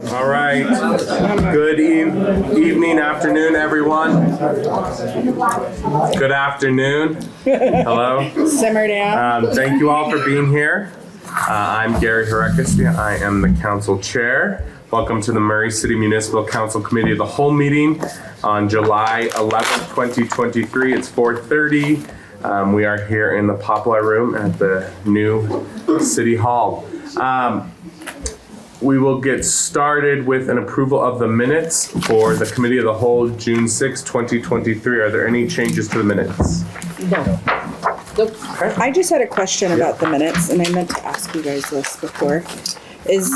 All right. Good evening, afternoon, everyone. Good afternoon. Hello. Simmer down. Thank you all for being here. I'm Gary Harekis. I am the council chair. Welcome to the Murray City Municipal Council Committee of the Whole meeting on July 11th, 2023. It's 4:30. We are here in the Poplar Room at the new City Hall. We will get started with an approval of the minutes for the Committee of the Whole, June 6, 2023. Are there any changes to the minutes? No. Nope. I just had a question about the minutes, and I meant to ask you guys this before. Is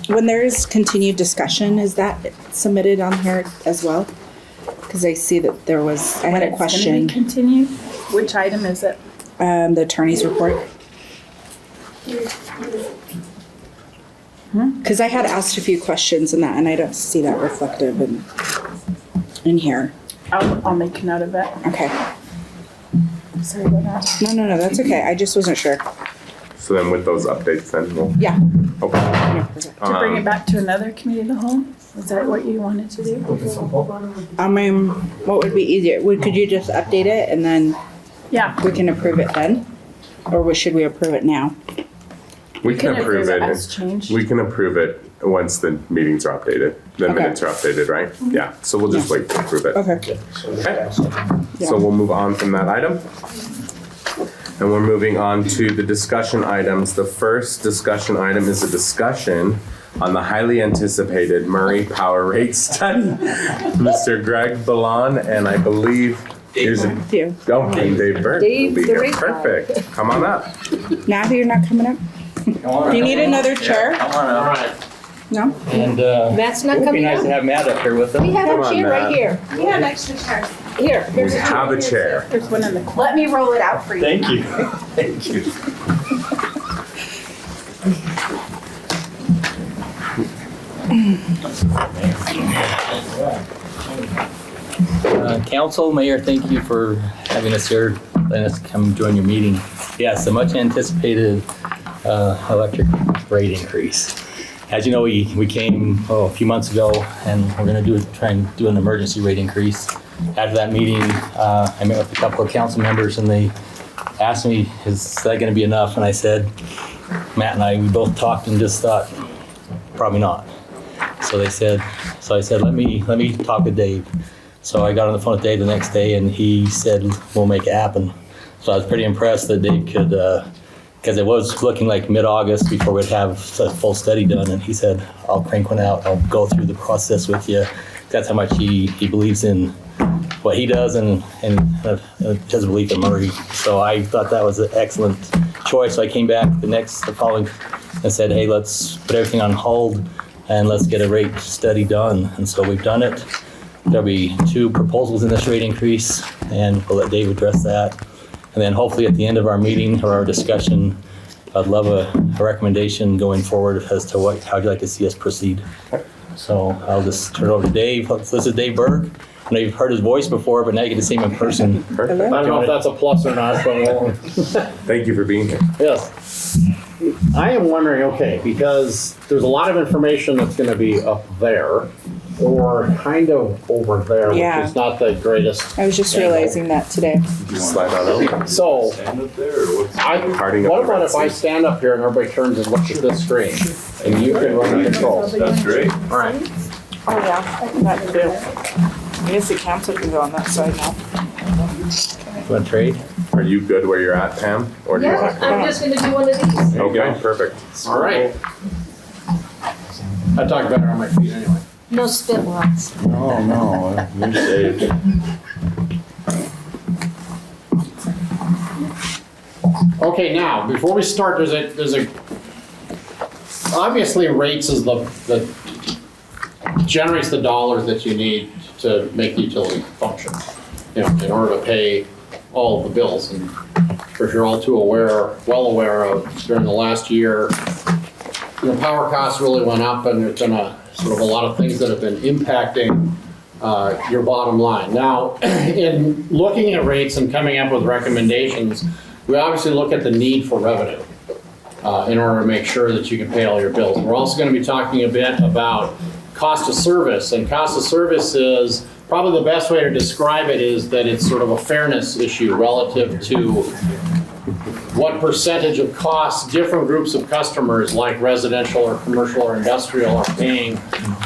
when there is continued discussion, is that submitted on here as well? Because I see that there was, I had a question. Continue. Which item is it? The attorney's report. Because I had asked a few questions in that, and I don't see that reflective in here. I'll make a note of it. Okay. Sorry about that. No, that's okay. I just wasn't sure. So then with those updates then we'll... Yeah. Okay. Yeah, perfect. To bring it back to another committee of the whole? Is that what you wanted to do? What would be easier? Could you just update it and then Yeah. we can approve it then? Or should we approve it now? We can approve it. As changed. We can approve it once the meetings are updated. The Okay. minutes are updated, right? Yeah. So we'll just wait to approve it. Okay. Okay. Yeah. So we'll move on from that item. And we're moving on to the discussion items. The first discussion item is a discussion on the highly anticipated Murray Power Rate Study. Mr. Greg Ballon and I believe here's a Thank you. and Dave Burke will Dave, be the here. rate guy. Perfect. Come on up. Now you're not coming up? Do you need another chair? Come on up. No? And Matt's not it would be coming nice to out. have Matt up here with We us. have Come a on, chair Matt. right here. We have extra chairs. Here, We here's a chair. have a chair. There's one in the corner. Let me roll it out for you. Thank you. Thank you. Council, Mayor, thank you for having us here, letting us come join your meeting. Yes, a much anticipated electric rate increase. As you know, we came a few months ago, and we're going to try and do an emergency rate increase. After that meeting, I met with a couple of council members, and they asked me, "Is that going to be enough?" And I said, Matt and I, we both talked and just thought, probably not. So I said, let me talk with Dave. So I got on the phone with Dave the next day, and he said, we'll make it happen. So I was pretty impressed that Dave could, because it was looking like mid-August before we'd have a full study done, and he said, I'll crank one out, I'll go through the process with you. That's how much he believes in what he does and his belief in Murray. So I thought that was an excellent choice. So I came back the following and said, hey, let's put everything on hold and let's get a rate study done. And so we've done it. There'll be 2 proposals in this rate increase, and we'll let Dave address that. And then hopefully at the end of our meeting or our discussion, I'd love a recommendation going forward as to how you'd like to see us proceed. So I'll just turn it over to Dave. This is Dave Berg. I know you've heard his voice before, but now you get to see him in person. Perfect. I don't know if that's a plus or not, but Thank you for being here. yes. I am wondering, okay, because there's a lot of information that's gonna be up there or kind of over there, which Yeah. is not the greatest. I was just realizing that today. Just slide on over. So, Parting up what the about Red if I Sea. stand up here and everybody turns and looks at this screen and you can run the controls? That's great. All right. Oh, yeah, that too. I guess the council can go on that side now. You want to trade? Are you good where you're at, Pam? Or do you want Yeah, I'm just gonna do one of these. Okay, perfect. All right. I talk better on my feet anyway. No spit lots. Oh, no, you're saved. Okay, now, before we start, there's a, obviously rates is the generates the dollars that you need to make the utility function, you know, in order to pay all of the bills. And of course, you're all well aware of during the last year, you know, power costs really went up, and there's been a sort of a lot of things that have been impacting your bottom line. Now, in looking at rates and coming up with recommendations, we obviously look at the need for revenue. in order to make sure that you can pay all your bills. We're also going to be talking a bit about cost of service, and cost of service is probably the best way to describe it is that it's sort of a fairness issue relative to what percentage of costs different groups of customers like residential or commercial or industrial are paying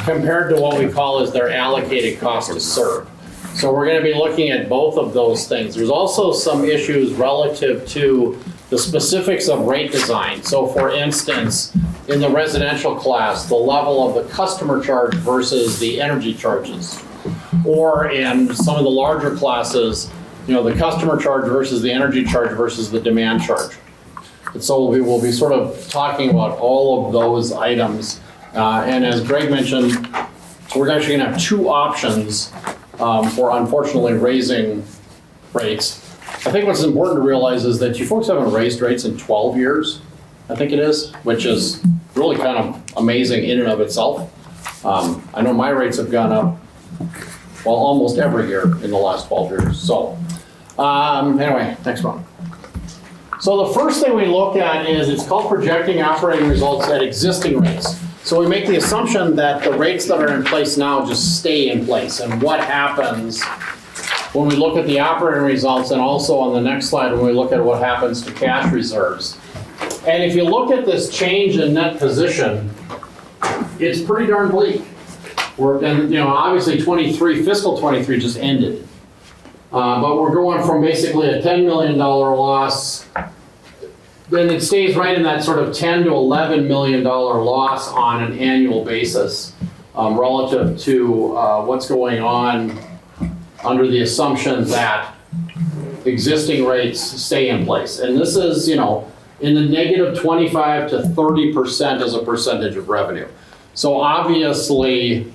compared to what we call as their allocated cost to serve. So we're going to be looking at both of those things. There's also some issues relative to the specifics of rate design. So for instance, in the residential class, the level of the customer charge versus the energy charges. Or in some of the larger classes, you know, the customer charge versus the energy charge versus the demand charge. And so we will be sort of talking about all of those items. And as Greg mentioned, we're actually going to have two options for unfortunately raising rates. I think what's important to realize is that you folks haven't raised rates in 12 years, I think it is, which is really kind of amazing in and of itself. I know my rates have gone up, well, almost every year in the last 12 years. So anyway, next one. So the first thing we look at is it's called projecting operating results at existing rates. So we make the assumption that the rates that are in place now just stay in place. And what happens when we look at the operating results, and also on the next slide when we look at what happens to cash reserves. And if you look at this change in net position, it's pretty darn bleak. And you know, obviously fiscal 23 just ended. But we're going from basically a $10 million loss, then it stays right in that sort of $10 to $11 million loss on an annual basis relative to what's going on under the assumption that existing rates stay in place. And this is, you know, in the negative 25 to 30% as a percentage of revenue. So obviously,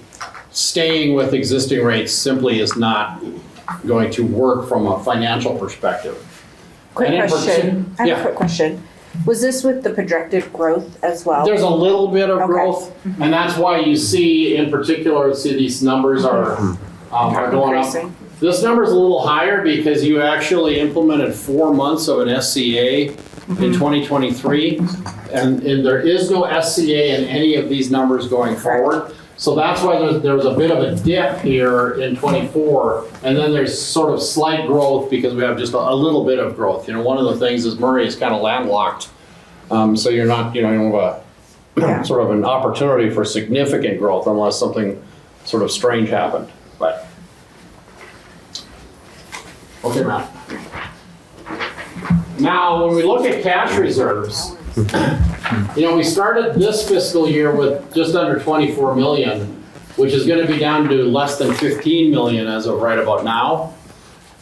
staying with existing rates simply is not going to work from a financial perspective. Quick And in question. I have yeah. a quick question. Was this with the projected growth as well? There's a little bit of Okay. growth, and that's why you see, in particular, these numbers are going up. Increasing. This number is a little higher because you actually implemented 4 months of an SCA in 2023, and there is no SCA in any of these numbers going forward. So that's why there was a bit of a dip here in 24, and then there's sort of slight growth because we have just a little bit of growth. You know, one of the things is Murray is kind of landlocked, so you're not, you know, you have a sort of an opportunity for significant growth unless something sort of strange happened. But okay, Matt. Now, when we look at cash reserves, you know, we started this fiscal year with just under 24 million, which is going to be down to less than 15 million as of right about now.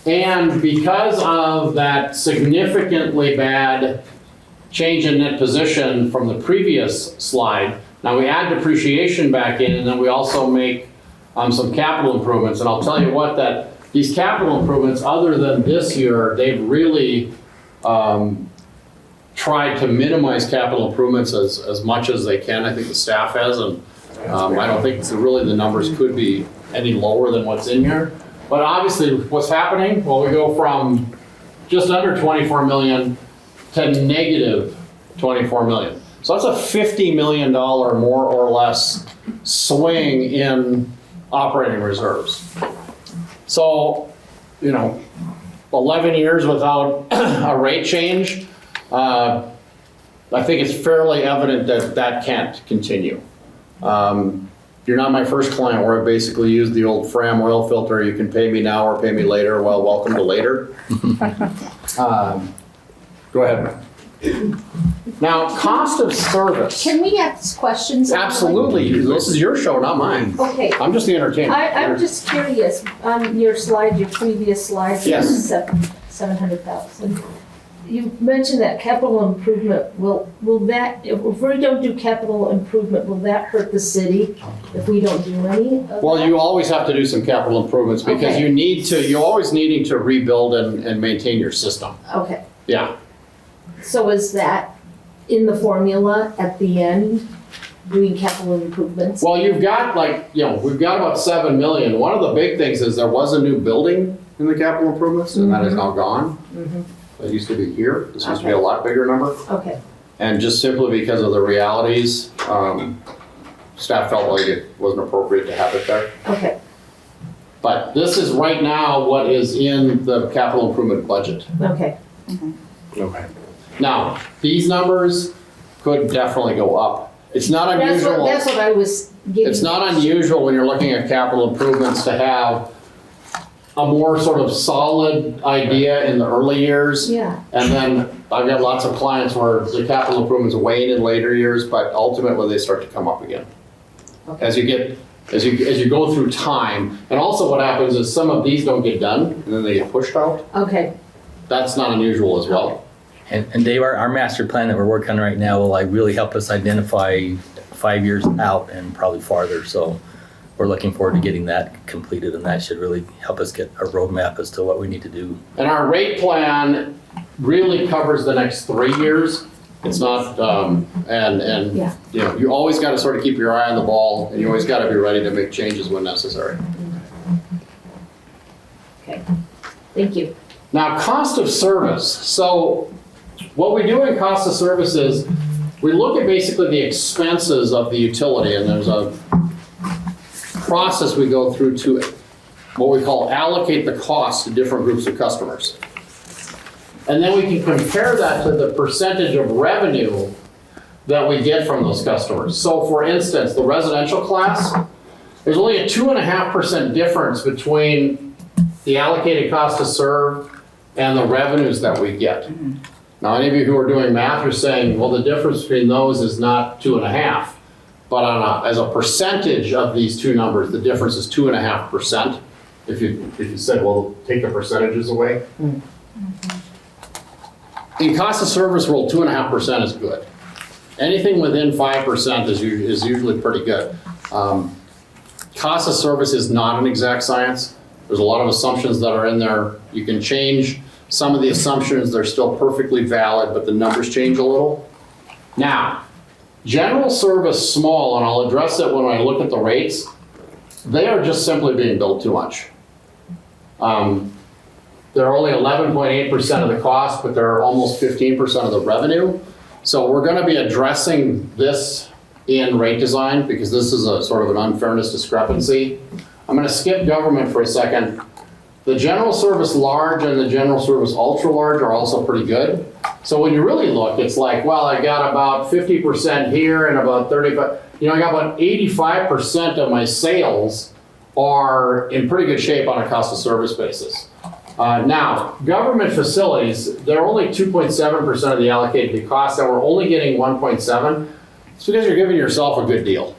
And because of that significantly bad change in net position from the previous slide, now we add depreciation back in, and then we also make some capital improvements. And I'll tell you what, that these capital improvements, other than this year, they've really tried to minimize capital improvements as much as they can. I think the staff has, and I don't think really the numbers could be any lower than what's in here. But obviously, what's happening? Well, we go from just under 24 million to negative 24 million. So that's a $50 million more or less swing in operating reserves. So, you know, 11 years without a rate change, I think it's fairly evident that that can't continue. You're not my first client where I basically used the old Fram oil filter, you can pay me now or pay me later, well, welcome to later. Go ahead. Now, cost of service. Can we ask questions? Absolutely, this is your show, not mine. Okay, I'm just the entertainer. I'm just curious, on your slide, your previous slide, Yes. 700,000. You mentioned that capital improvement, will that, if we don't do capital improvement, will that hurt the city if we don't do any of that? Well, you always have to do some capital improvements because Okay. you're always needing to rebuild and maintain your system. Okay, Yeah. so is that in the formula at the end, doing capital improvements? Well, you've got we've got about 7 million. One of the big things is there was a new building in the capital improvements and that is now gone. It used to be here. This used to be a lot bigger number. Okay, And just simply because of the realities, staff felt like it wasn't appropriate to have it there. Okay, But this is right now what is in the capital improvement budget. okay. Okay. Now, these numbers could definitely go up. It's not That's unusual. what I was getting. It's not unusual when you're looking at capital improvements to have a more sort of solid idea in the early years. Yeah, And then I've got lots of clients where the capital improvements wane in later years, but ultimately they start to come up again. Okay. As you go through time. And also what happens is some of these don't get done and then they get pushed out. okay, That's not unusual as well. And Dave, our master plan that we're working on right now will like really help us identify 5 years out and probably farther. So we're looking forward to getting that completed, and that should really help us get a roadmap as to what we need to do. And our rate plan really covers the next 3 years. It's not, and Yeah. you know, you always got to sort of keep your eye on the ball, and you always got to be ready to make changes when necessary. okay. Thank you. Now, cost of service. So what we do in cost of service is we look at basically the expenses of the utility, and there's a process we go through to it, what we call allocate the cost to different groups of customers. And then we can compare that to the percentage of revenue that we get from those customers. So for instance, the residential class, there's only a 2.5% difference between the allocated cost to serve and the revenues that we get. Now, any of you who are doing math are saying, well, the difference between those is not 2.5. But as a percentage of these two numbers, the difference is 2.5%. If you said, well, take the percentages away. In cost of service world, 2.5% is good. Anything within 5% is usually pretty good. Cost of service is not an exact science. There's a lot of assumptions that are in there. You can change some of the assumptions. They're still perfectly valid, but the numbers change a little. Now, general service small, and I'll address it when I look at the rates, they are just simply being billed too much. They're only 11.8% of the cost, but they're almost 15% of the revenue. So we're going to be addressing this in rate design because this is a sort of an unfairness discrepancy. I'm going to skip government for a second. The general service large and the general service ultra large are also pretty good. So when you really look, it's like, well, I got about 50% here and about 35%. You know, I got about 85% of my sales are in pretty good shape on a cost of service basis. Now, government facilities, they're only 2.7% of the allocated cost, and we're only getting 1.7. It's because you're giving yourself a good deal.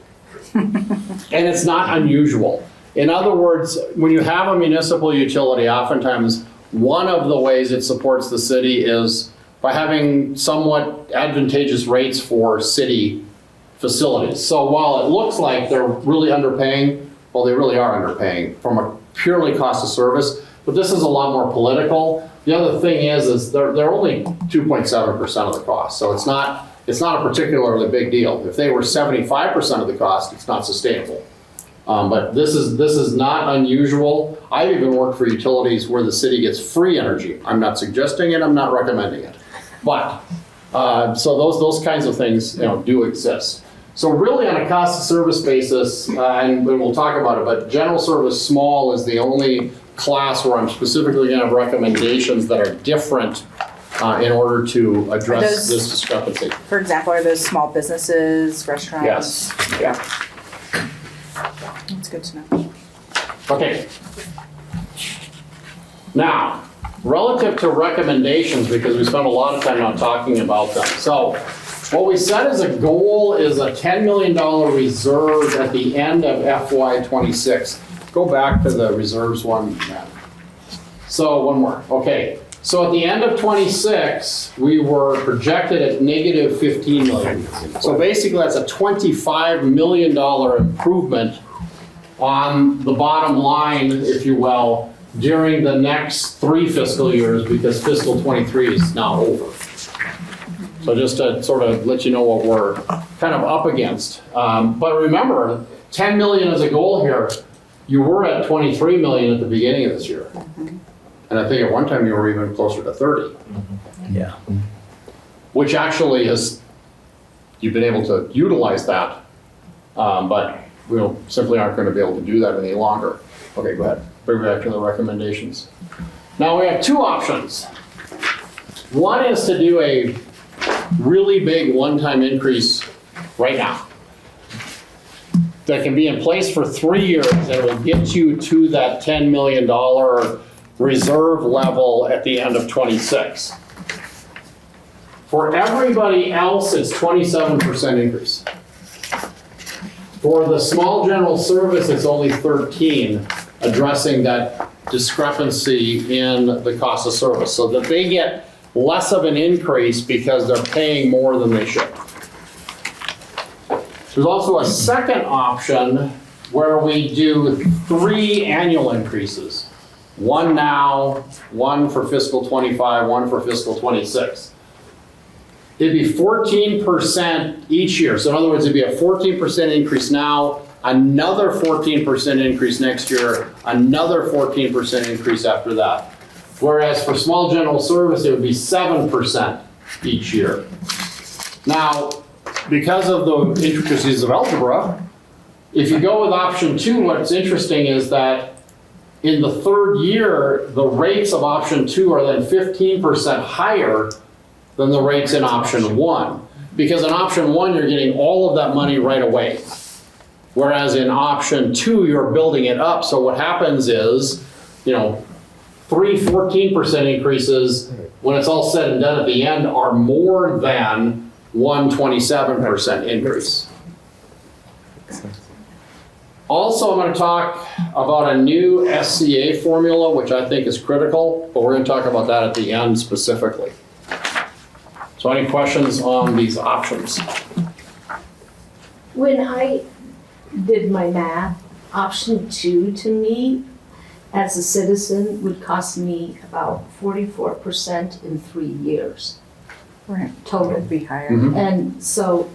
And it's not unusual. In other words, when you have a municipal utility, oftentimes one of the ways it supports the city is by having somewhat advantageous rates for city facilities. So while it looks like they're really underpaying, well, they really are underpaying from a purely cost of service. But this is a lot more political. The other thing is they're only 2.7% of the cost. So it's not a particularly big deal. If they were 75% of the cost, it's not sustainable. But this is not unusual. I've even worked for utilities where the city gets free energy. I'm not suggesting it, I'm not recommending it. But, so those kinds of things, you know, do exist. So really on a cost of service basis, and we'll talk about it, but general service small is the only class where I'm specifically going to have recommendations that are different in order to address this discrepancy. For example, are those small businesses, restaurants? Yes, yeah. That's good to know. Okay. Now, relative to recommendations, because we spent a lot of time now talking about them. So what we set as a goal is a $10 million reserve at the end of FY26. Go back to the reserves one, Matt. So one more, okay. So at the end of 26, we were projected at negative 15 million. So basically that's a $25 million improvement on the bottom line, if you will, during the next 3 fiscal years because fiscal 23 is now over. So just to sort of let you know what we're kind of up against. But remember, 10 million is a goal here. You were at 23 million at the beginning of this year. And I think at one time you were even closer to 30. Yeah. Which actually has you've been able to utilize that. But we simply aren't going to be able to do that any longer. Okay, go ahead. Bring me back to the recommendations. Now we have two options. One is to do a really big one-time increase right now that can be in place for 3 years and will get you to that $10 million reserve level at the end of '26. For everybody else, it's 27% increase. For the small general service, it's only 13, addressing that discrepancy in the cost of service, so that they get less of an increase because they're paying more than they should. There's also a second option where we do 3 annual increases. One now, one for fiscal '25, one for fiscal '26. It'd be 14% each year. So in other words, it'd be a 14% increase now, another 14% increase next year, another 14% increase after that. Whereas for small general service, it would be 7% each year. Now, because of the intricacies of algebra, if you go with option 2, what's interesting is that in the 3rd year, the rates of option 2 are then 15% higher than the rates in option 1. Because in option 1, you're getting all of that money right away. Whereas in option 2, you're building it up. So what happens is, 3 14% increases, when it's all said and done at the end, are more than 1 27% increase. Also, I'm going to talk about a new SCA formula, which I think is critical, but we're going to talk about that at the end specifically. So any questions on these options? When I did my math, option 2 to me, as a citizen, would cost me about 44% in 3 years Right. total. Would be higher. Mhm. And so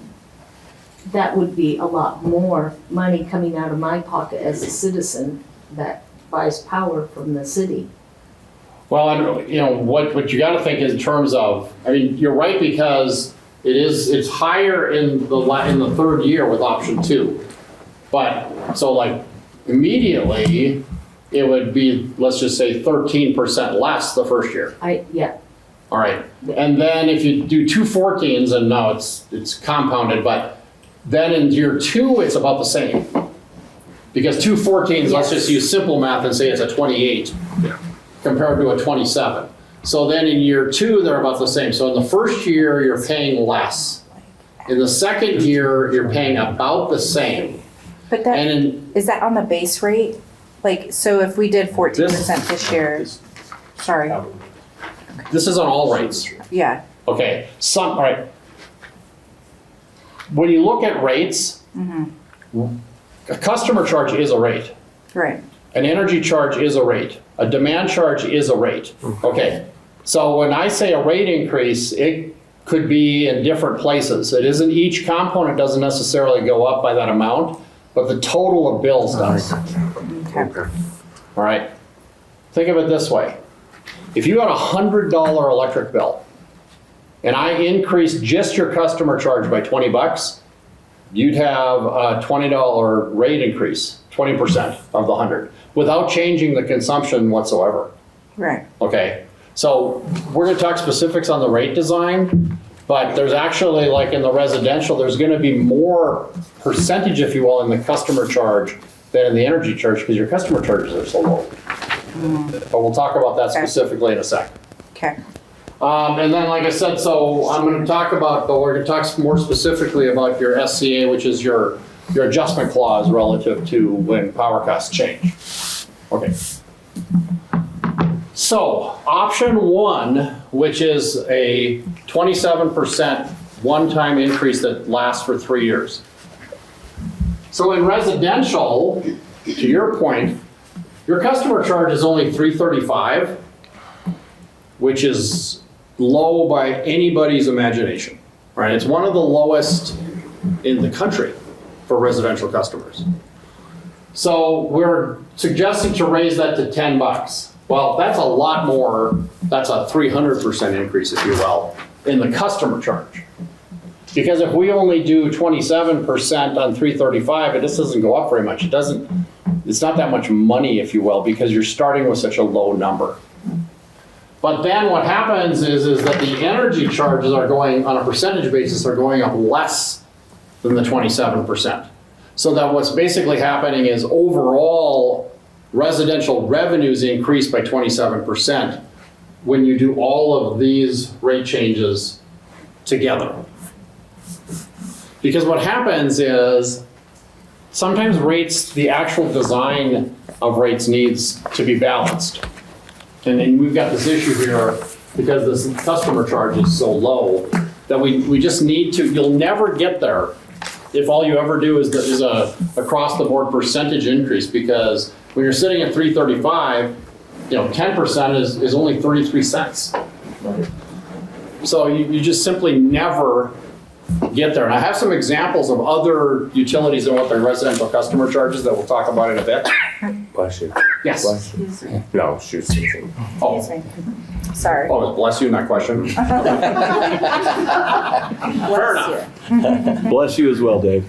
that would be a lot more money coming out of my pocket as a citizen that buys power from the city. Well, what you got to think in terms of, you're right, because it's higher in the 3rd year with option 2. But, so like immediately, it would be, let's just say 13% less the 1st year. All right. And then if you do 2 14s, and now it's compounded, but then in year 2, it's about the same. Because 2 14s, let's just use simple math and say it's a 28 compared to a 27. So then in year 2, they're about the same. So in the 1st year, you're paying less. In the 2nd year, you're paying about the same. But that, And is that on the base rate? Like, so if we did 14% this year, sorry, this is on all rates. yeah, Okay, all right. When you look at rates, a customer charge is a rate. right, An energy charge is a rate. A demand charge is a rate. Okay, so when I say a rate increase, it could be in different places. It isn't, each component doesn't necessarily go up by that amount, but the total of bills does. okay, All right, think of it this way. If you had a $100 electric bill, and I increased just your customer charge by $20, you'd have a $20 rate increase, 20% of the 100, without changing the consumption whatsoever. right, Okay, so we're gonna talk specifics on the rate design, but there's actually, like in the residential, there's gonna be more percentage, if you will, in the customer charge than in the energy charge, because your customer charges are so low. But we'll talk about that Okay. specifically in a sec. okay, And then, like I said, so I'm going to talk about, but we're going to talk more specifically about your SCA, which is your adjustment clause relative to when power costs change. Okay. So, option 1, which is a 27% one-time increase that lasts for 3 years. So in residential, to your point, your customer charge is only $335, which is low by anybody's imagination, right? It's one of the lowest in the country for residential customers. So we're suggesting to raise that to $10. Well, that's a lot more, that's a 300% increase, if you will, in the customer charge. Because if we only do 27% on 335, it just doesn't go up very much. It's not that much money, if you will, because you're starting with such a low number. But then what happens is that the energy charges are going, on a percentage basis, are going up less than the 27%. So that what's basically happening is overall residential revenues increase by 27% when you do all of these rate changes together. Because what happens is sometimes rates, the actual design of rates needs to be balanced. And then we've got this issue here because this customer charge is so low that we just need to, you'll never get there if all you ever do is a across the board percentage increase, because when you're sitting at 335, 10% is only 33 cents. So you just simply never get there. And I have some examples of other utilities and what their residential customer charges that we'll talk about in a bit. Bless you. Yes. Bless you. No, she was sneezing. Oh, Sorry. oh, bless you in that question. Fair enough. Bless you as well, Dave.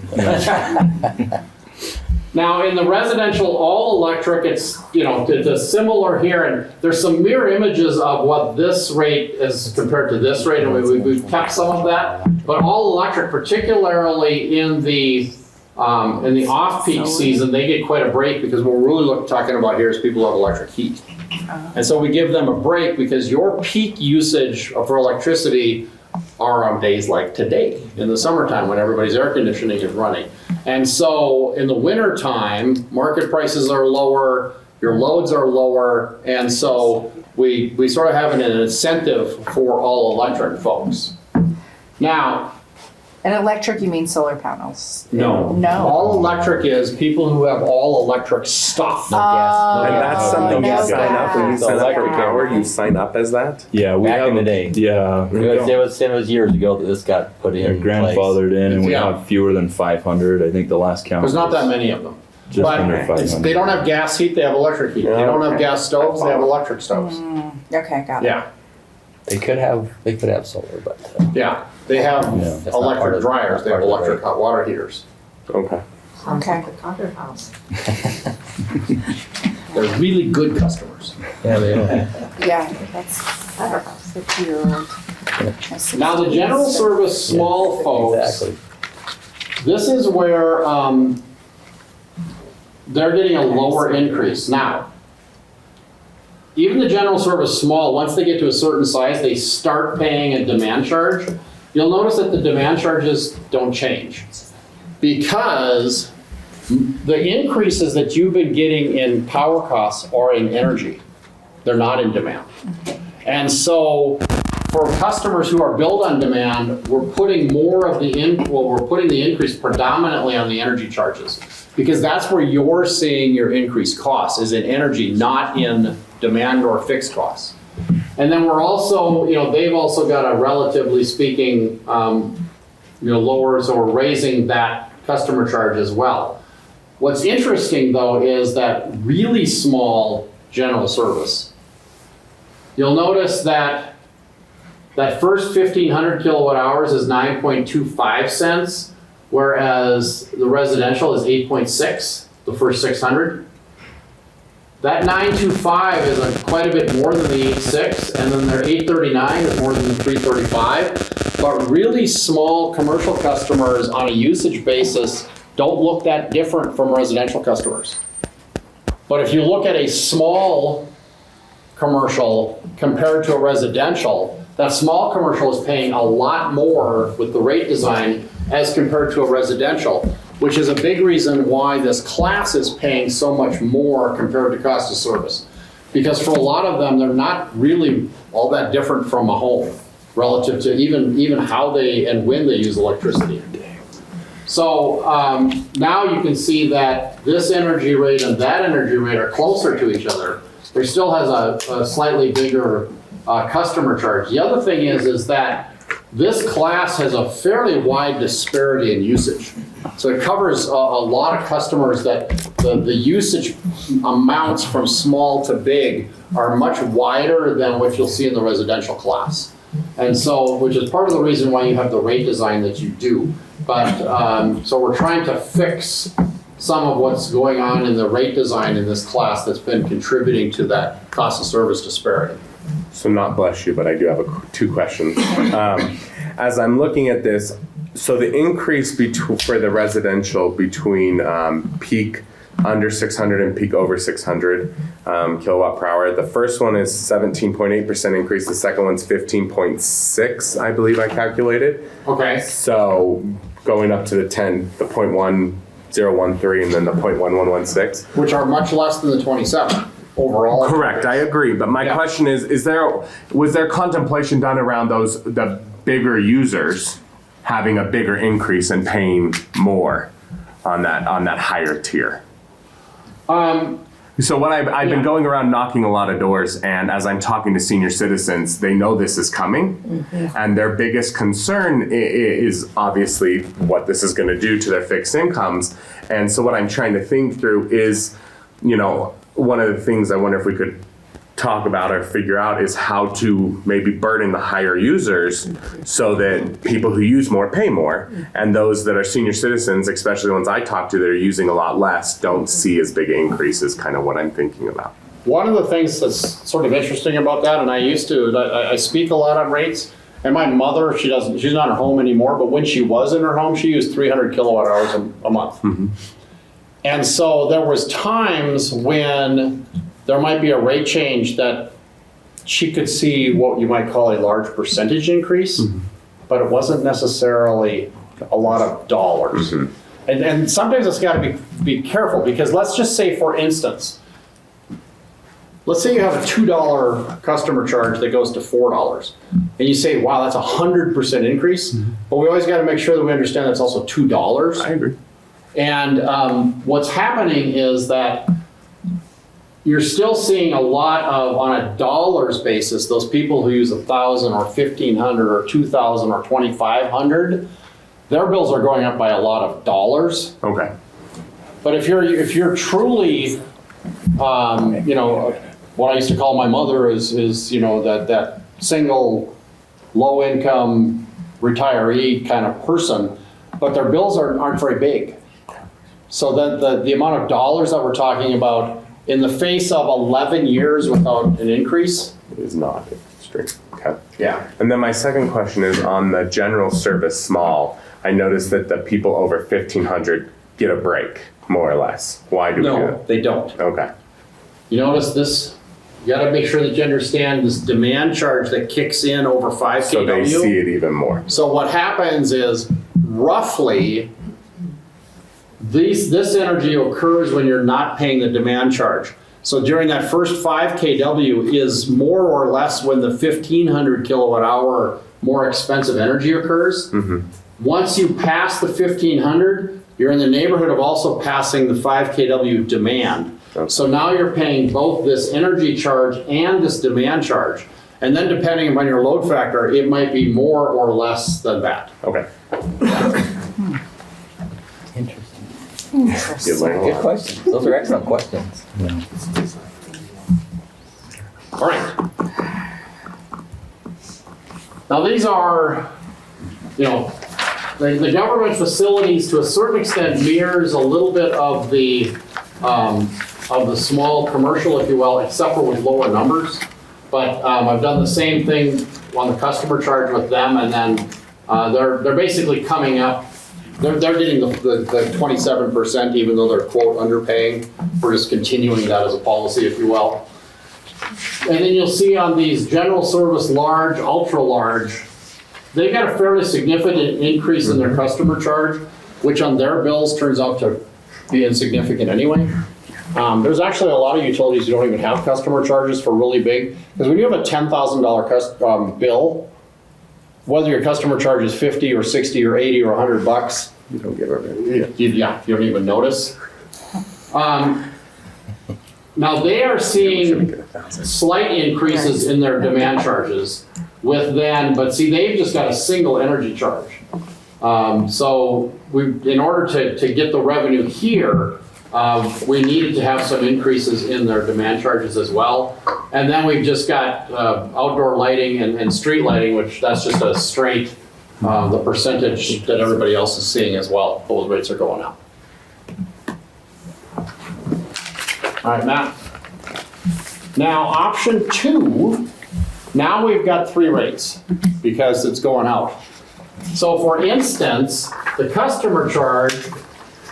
Now, in the residential all-electric, it's similar here, and there's some mirror images of what this rate is compared to this rate, and we've kept some of that. But all-electric, particularly in the off-peak season, they get quite a break, because what we're really talking about here is people who have electric heat. And so we give them a break because your peak usage for electricity are on days like today, in the summertime when everybody's air conditioning is running. And so in the winter time, market prices are lower, your loads are lower, and so we sort of have an incentive for all electric folks. Now, And electric, you mean solar panels? no. No. All electric is people who have all electric stuff. And that's something you no sign up when you gas. sign up for Electric power. You sign up as that. Yeah, we Back have in the day. Yeah, It was years ago that this got put they're in place. grandfathered in, and we Yeah. have fewer than 500. I think the last count. There's not was that many of them. Just But under it's- 500. they don't have gas heat, they have electric heat. They don't have Okay. gas stoves, they have electric stoves. Okay, got it. Yeah, They could have solar, but yeah. They have Yeah. That's not part electric of- dryers, not they have part of the electric rate. hot water heaters. Okay. Sounds Okay. like the Cotter House. They're really good customers. yeah, they are. Yeah, that's Cotter House. 50-year-old. Now, the general service small folks, Exactly. this is where they're getting a lower increase. Now, even the general service small, once they get to a certain size, they start paying a demand charge. You'll notice that the demand charges don't change because the increases that you've been getting in power costs are in energy. They're not in demand. And so for customers who are billed on demand, we're putting more of we're putting the increase predominantly on the energy charges, because that's where you're seeing your increased costs, is in energy, not in demand or fixed costs. And then we're also, they've also got a relatively speaking, lower, so we're raising that customer charge as well. What's interesting though is that really small general service, you'll notice that first 1,500 kilowatt hours is 9.25 cents, whereas the residential is 8.6, the first 600. That 925 is quite a bit more than the 8.6, and then their 839 is more than the 335. But really small commercial customers on a usage basis don't look that different from residential customers. But if you look at a small commercial compared to a residential, that small commercial is paying a lot more with the rate design as compared to a residential, which is a big reason why this class is paying so much more compared to cost of service. Because for a lot of them, they're not really all that different from a home relative to even how they and when they use electricity. So now you can see that this energy rate and that energy rate are closer to each other. There still has a slightly bigger customer charge. The other thing is that this class has a fairly wide disparity in usage. So it covers a lot of customers that the usage amounts from small to big are much wider than what you'll see in the residential class. And so, which is part of the reason why you have the rate design that you do. But, so we're trying to fix some of what's going on in the rate design in this class that's been contributing to that cost of service disparity. So not bless you, but I do have two questions. As I'm looking at this, so the increase for the residential between peak under 600 and peak over 600 kilowatt per hour, the first one is 17.8% increase. The second one's 15.6, I believe I calculated. Okay. So going up to the 0.1013 and then the 0.1116. Which are much less than the 27 overall. Correct, I agree. But my Yeah. question is was there contemplation done around the bigger users having a bigger increase and paying more on that higher tier? So what I've been going around knocking a lot of doors, and as I'm talking to senior citizens, they know this is coming, and their biggest concern is obviously what this is going to do to their fixed incomes. And so what I'm trying to think through is, one of the things I wonder if we could talk about or figure out is how to maybe burden the higher users so that people who use more pay more, and those that are senior citizens, especially the ones I talk to that are using a lot less, don't see as big increases, kind of what I'm thinking about. One of the things that's sort of interesting about that, and I speak a lot on rates, and my mother, she's not at home anymore, but when she was in her home, she used 300 kilowatt hours a month. And so there was times when there might be a rate change that she could see what you might call a large percentage increase, but it wasn't necessarily a lot of dollars. And sometimes it's got to be careful, because let's just say, for instance, let's say you have a $2 customer charge that goes to $4, and you say, wow, that's a 100% increase. But we always got to make sure that we understand that's also $2. I agree. And what's happening is that you're still seeing a lot of, on a dollars basis, those people who use 1,000 or 1,500 or 2,000 or 2,500, their bills are going up by a lot of dollars. Okay. But if you're truly, what I used to call my mother is that single, low income retiree kind of person, but their bills aren't very big. So then the amount of dollars that we're talking about in the face of 11 years without an increase. It is not extreme. Okay. Yeah. And then my second question is on the general service small. I noticed that the people over 1,500 get a break, more or less. Why do we do No, that? they don't. Okay. You notice this, you gotta make sure that you understand this demand charge that kicks in over 5 kW. So they see it even more. So what happens is, roughly, this energy occurs when you're not paying the demand charge. So during that first 5 kW is more or less when the 1,500 kilowatt hour more expensive energy occurs. Once you pass the 1,500, you're in the neighborhood of also passing the 5 kW demand. So now you're paying both this energy charge and this demand charge. And then depending upon your load factor, it might be more or less than that. Okay. Interesting. You learn a Good lot. questions. Those are excellent questions. All right. Now these are, the government facilities to a certain extent mirrors a little bit of the small commercial, if you will, except for with lower numbers. But I've done the same thing on the customer charge with them, and then they're basically coming up. They're getting the 27%, even though they're quote underpaying. We're just continuing that as a policy, if you will. And then you'll see on these general service large, ultra large, they got a fairly significant increase in their customer charge, which on their bills turns out to be insignificant anyway. There's actually a lot of utilities who don't even have customer charges for really big, because when you have a $10,000 bill, whether your customer charge is 50 or 60 or 80 or $100, You don't give a you don't even notice. Now they are seeing slight increases in their demand charges but see, they've just got a single energy charge. So in order to get the revenue here, we needed to have some increases in their demand charges as well. And then we've just got outdoor lighting and street lighting, which that's just a straight, the percentage that everybody else is seeing as well. Those rates are going up. All right, Matt. Now, option 2, now we've got 3 rates because it's going out. So for instance, the customer charge,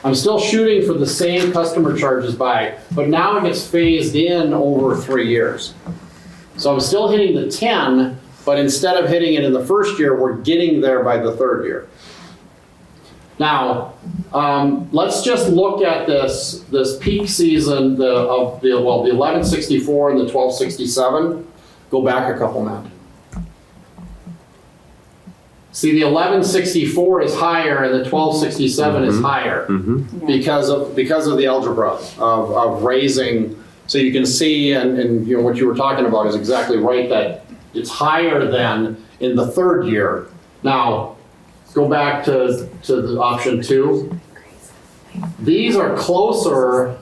I'm still shooting for the same customer charges by, but now it gets phased in over 3 years. So I'm still hitting the 10, but instead of hitting it in the first year, we're getting there by the 3rd year. Now, let's just look at this peak season of the 1164 and the 1267. Go back a couple now. See, the 1164 is higher and the 1267 is higher because of the algebra of raising. So you can see, and you know what you were talking about is exactly right, that it's higher than in the 3rd year. Now, go back to the option 2. These are closer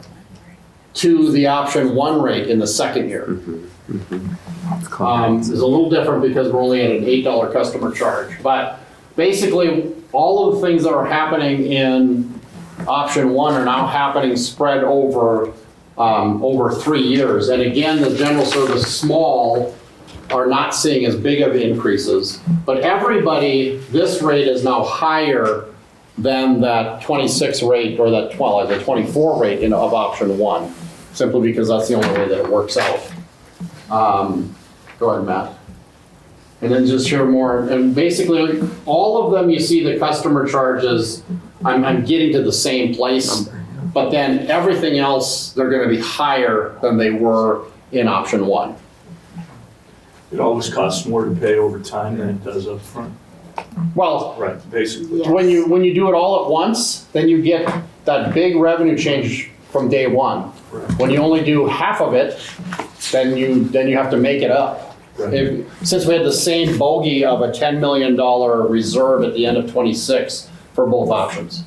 to the option 1 rate in the 2nd year. It's a little different because we're only at an $8 customer charge. But basically, all of the things that are happening in option 1 are now happening spread over 3 years. And again, the general service small are not seeing as big of increases. But everybody, this rate is now higher than that 26 rate or that the 24 rate of option 1, simply because that's the only way that it works out. Go ahead, Matt. And then just share more. And basically, all of them, you see the customer charges, I'm getting to the same place, but then everything else, they're going to be higher than they were in option 1. It always costs more to pay over time than it does up front. Well, Right, basically. when you do it all at once, then you get that big revenue change from day 1. When you only do half of it, then you have to make it up. Right. Since we had the same bogey of a $10 million reserve at the end of 26 for both options.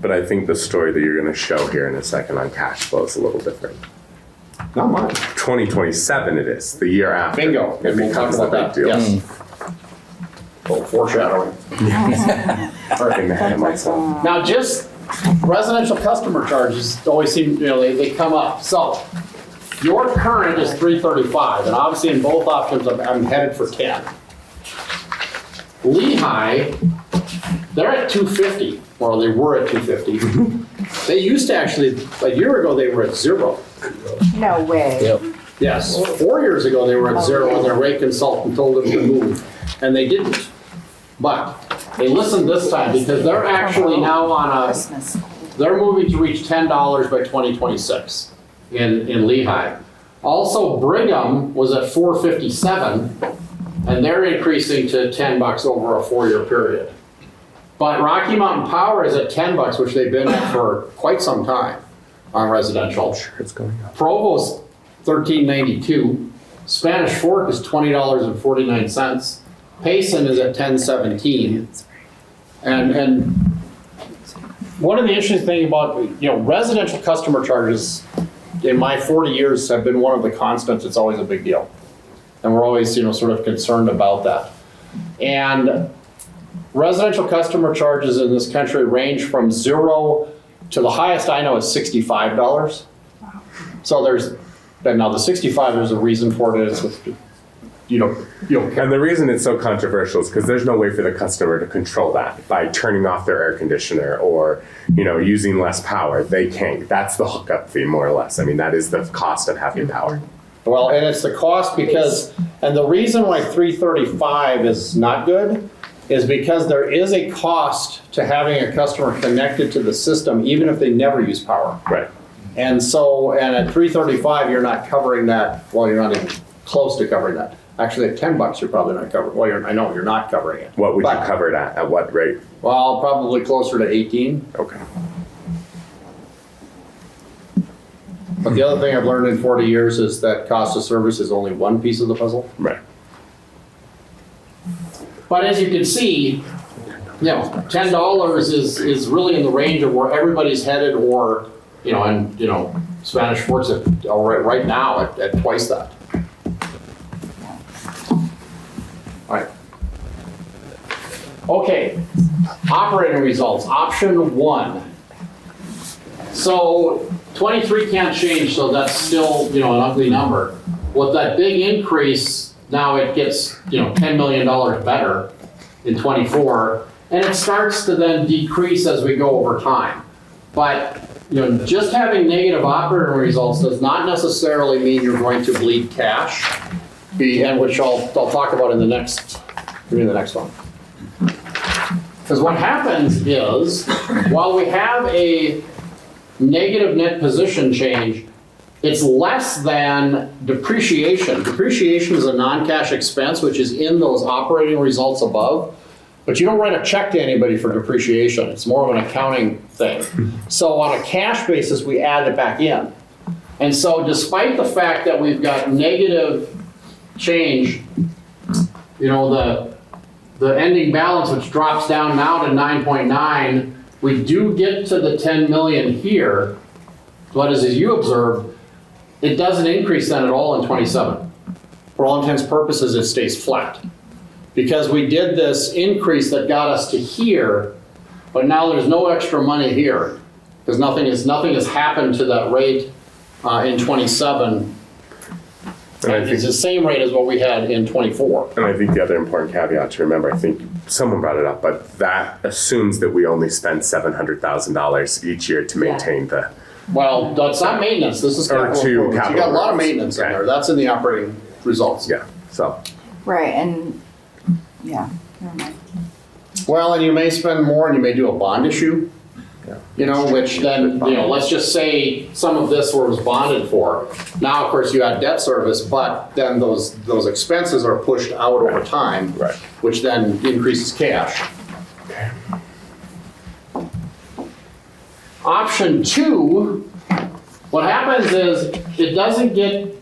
But I think the story that you're going to show here in a second on cash flow is a little different. Not mine. 2027 it is, the year after. Bingo. It And we'll talk becomes the about big that. deal. Yes. Little foreshadowing. Getting ahead of myself. Now, just residential customer charges always seem, they come up. So your current is 335, and obviously in both options, I'm headed for 10. Lehigh, they're at 250, or they were at 250. They used to actually, a year ago, they were at 0. No way. Yep. Yes, 4 years ago, they were at 0, and their rate consultant told them to move, and they didn't. But they listened this time because they're actually now on Christmas. they're moving to reach $10 by 2026 in Lehigh. Also, Brigham was at 457, and they're increasing to $10 over a 4-year period. But Rocky Mountain Power is at $10, which they've been at for quite some time on residential. It's going up. Provo's $13.92. Spanish Fork is $20.49. Payson is at $10.17. And one of the interesting things about, residential customer charges in my 40 years have been one of the constants. It's always a big deal. And we're always, sort of concerned about that. And residential customer charges in this country range from 0 to the highest I know is $65. So now the 65, there's a reason for it. It's with, And the reason it's so controversial is because there's no way for the customer to control that by turning off their air conditioner or, using less power. They can't. That's the hookup fee, more or less. I mean, that is the cost of having power. Well, and it's the cost and the reason why 335 is not good is because there is a cost to having a customer connected to the system, even if they never use power. Right. And at 335, you're not covering that. Well, you're not even close to covering that. Actually, at $10, you're probably not covering. Well, I know you're not covering it. What would you But- cover it at? At what rate? Well, probably closer to 18. Okay. But the other thing I've learned in 40 years is that cost of service is only one piece of the puzzle. Right. But as you can see, $10 is really in the range of where everybody's headed, or you know, and, you know, Spanish Fort's right now at twice that. All right. Okay, operating results, option 1. So 23 can't change, so that's still, you know, an ugly number. With that big increase, now it gets, you know, $10 million better in 24, and it starts to then decrease as we go over time. But, you know, just having negative operating results does not necessarily mean you're going to bleed cash, and which I'll talk about in the next one. Because what happens is, while we have a negative net position change, it's less than depreciation. Depreciation is a non-cash expense, which is in those operating results above, but you don't write a check to anybody for depreciation. It's more of an accounting thing. So on a cash basis, we add it back in. And so despite the fact that we've got negative change, you know, the ending balance, which drops down now to 9.9, we do get to the 10 million here, but as you observed, it doesn't increase then at all in 27. For all intents and purposes, it stays flat. Because we did this increase that got us to here, but now there's no extra money here, because nothing has happened to that rate in 27. And it's the same rate as what we had in 24. And I think the other important caveat to remember, I think someone brought it up, but that assumes that we only spend $700,000 each year to maintain the. Well, that's not maintenance, this is Or capital to improvements. You capital got a lot of improvements. maintenance in Okay. there, that's in the operating results. Yeah, so. Right, and, yeah, never mind. Well, and you may spend more and you may do a bond issue, you know, which then, you know, let's just say some of this was bonded for. Now, of course, you had debt service, but then those expenses are pushed out over time. Right. Which then increases cash. Option 2, what happens is it doesn't get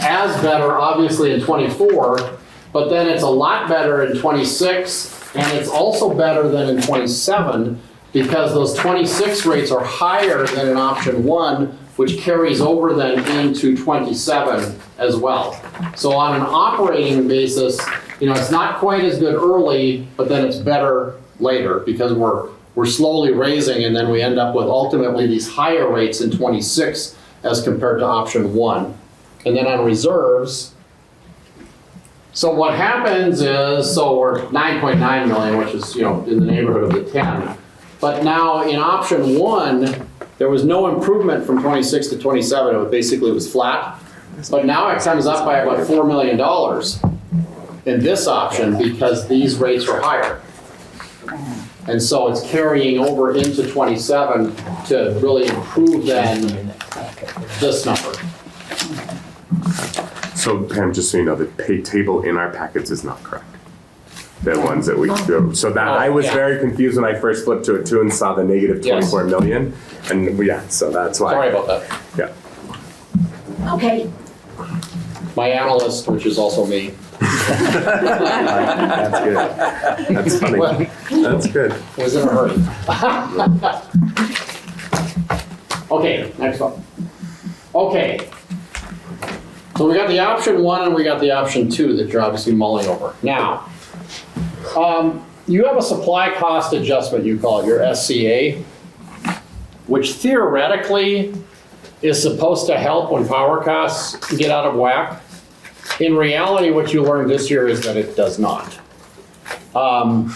as better, obviously, in 24, but then it's a lot better in 26, and it's also better than in 27, because those 26 rates are higher than in option 1, which carries over then into 27 as well. So on an operating basis, you know, it's not quite as good early, but then it's better later, because we're slowly raising, and then we end up with ultimately these higher rates in 26 as compared to option 1. And then on reserves, so what happens is, so we're 9.9 million, which is, you know, in the neighborhood of the 10. But now in option 1, there was no improvement from 26 to 27. It was flat. But now it comes up by about $4 million in this option because these rates are higher. And so it's carrying over into 27 to really improve then this number. So Pam, just so you know, the pay table in our packets is not correct. The ones that we do. So that I was yeah. very confused when I first flipped to it too and saw the negative Yes. 24 million. And yeah, so that's why. Sorry about that. Yeah. Okay, My analyst, which is also me. That's good. That's funny. Well- That's good. Was in a hurry. Okay, next one. Okay. So we got the option 1 and we got the option 2 that you're obviously mulling over. Now, you have a supply cost adjustment, you call it your SCA, which theoretically is supposed to help when power costs get out of whack. In reality, what you learned this year is that it does not. The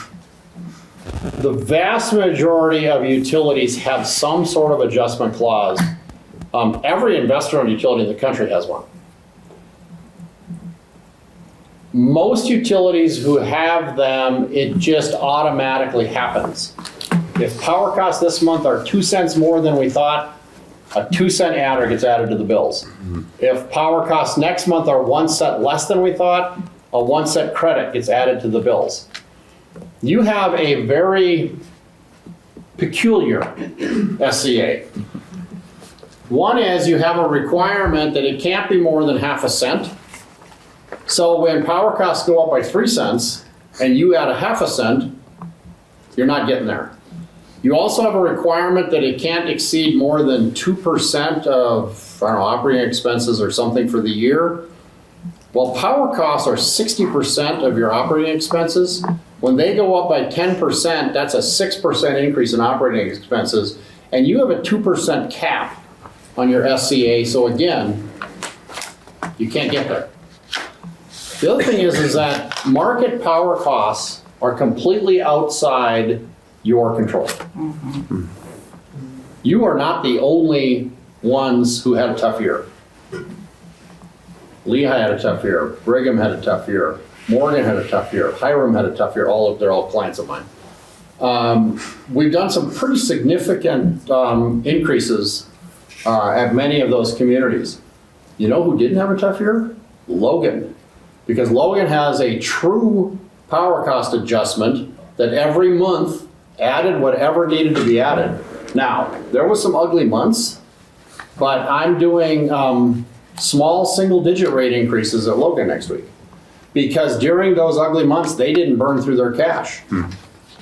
vast majority of utilities have some sort of adjustment clause. Every investor-owned utility in the country has one. Most utilities who have them, it just automatically happens. If power costs this month are 2 cents more than we thought, a 2 cent adder gets added to the bills. If power costs next month are 1 cent less than we thought, a 1 cent credit gets added to the bills. You have a very peculiar SCA. One is you have a requirement that it can't be more than half a cent. So when power costs go up by 3 cents and you add a half a cent, you're not getting there. You also have a requirement that it can't exceed more than 2% of, I don't know, operating expenses or something for the year. Well, power costs are 60% of your operating expenses. When they go up by 10%, that's a 6% increase in operating expenses, and you have a 2% cap on your SCA, so again, you can't get there. The other thing is that market power costs are completely outside your control. You are not the only ones who had a tough year. Lehigh had a tough year, Brigham had a tough year, Morgan had a tough year, Hiram had a tough year, they're all clients of mine. We've done some pretty significant increases at many of those communities. You know who didn't have a tough year? Logan. Because Logan has a true power cost adjustment that every month added whatever needed to be added. Now, there was some ugly months, but I'm doing small single-digit rate increases at Logan next week. Because during those ugly months, they didn't burn through their cash.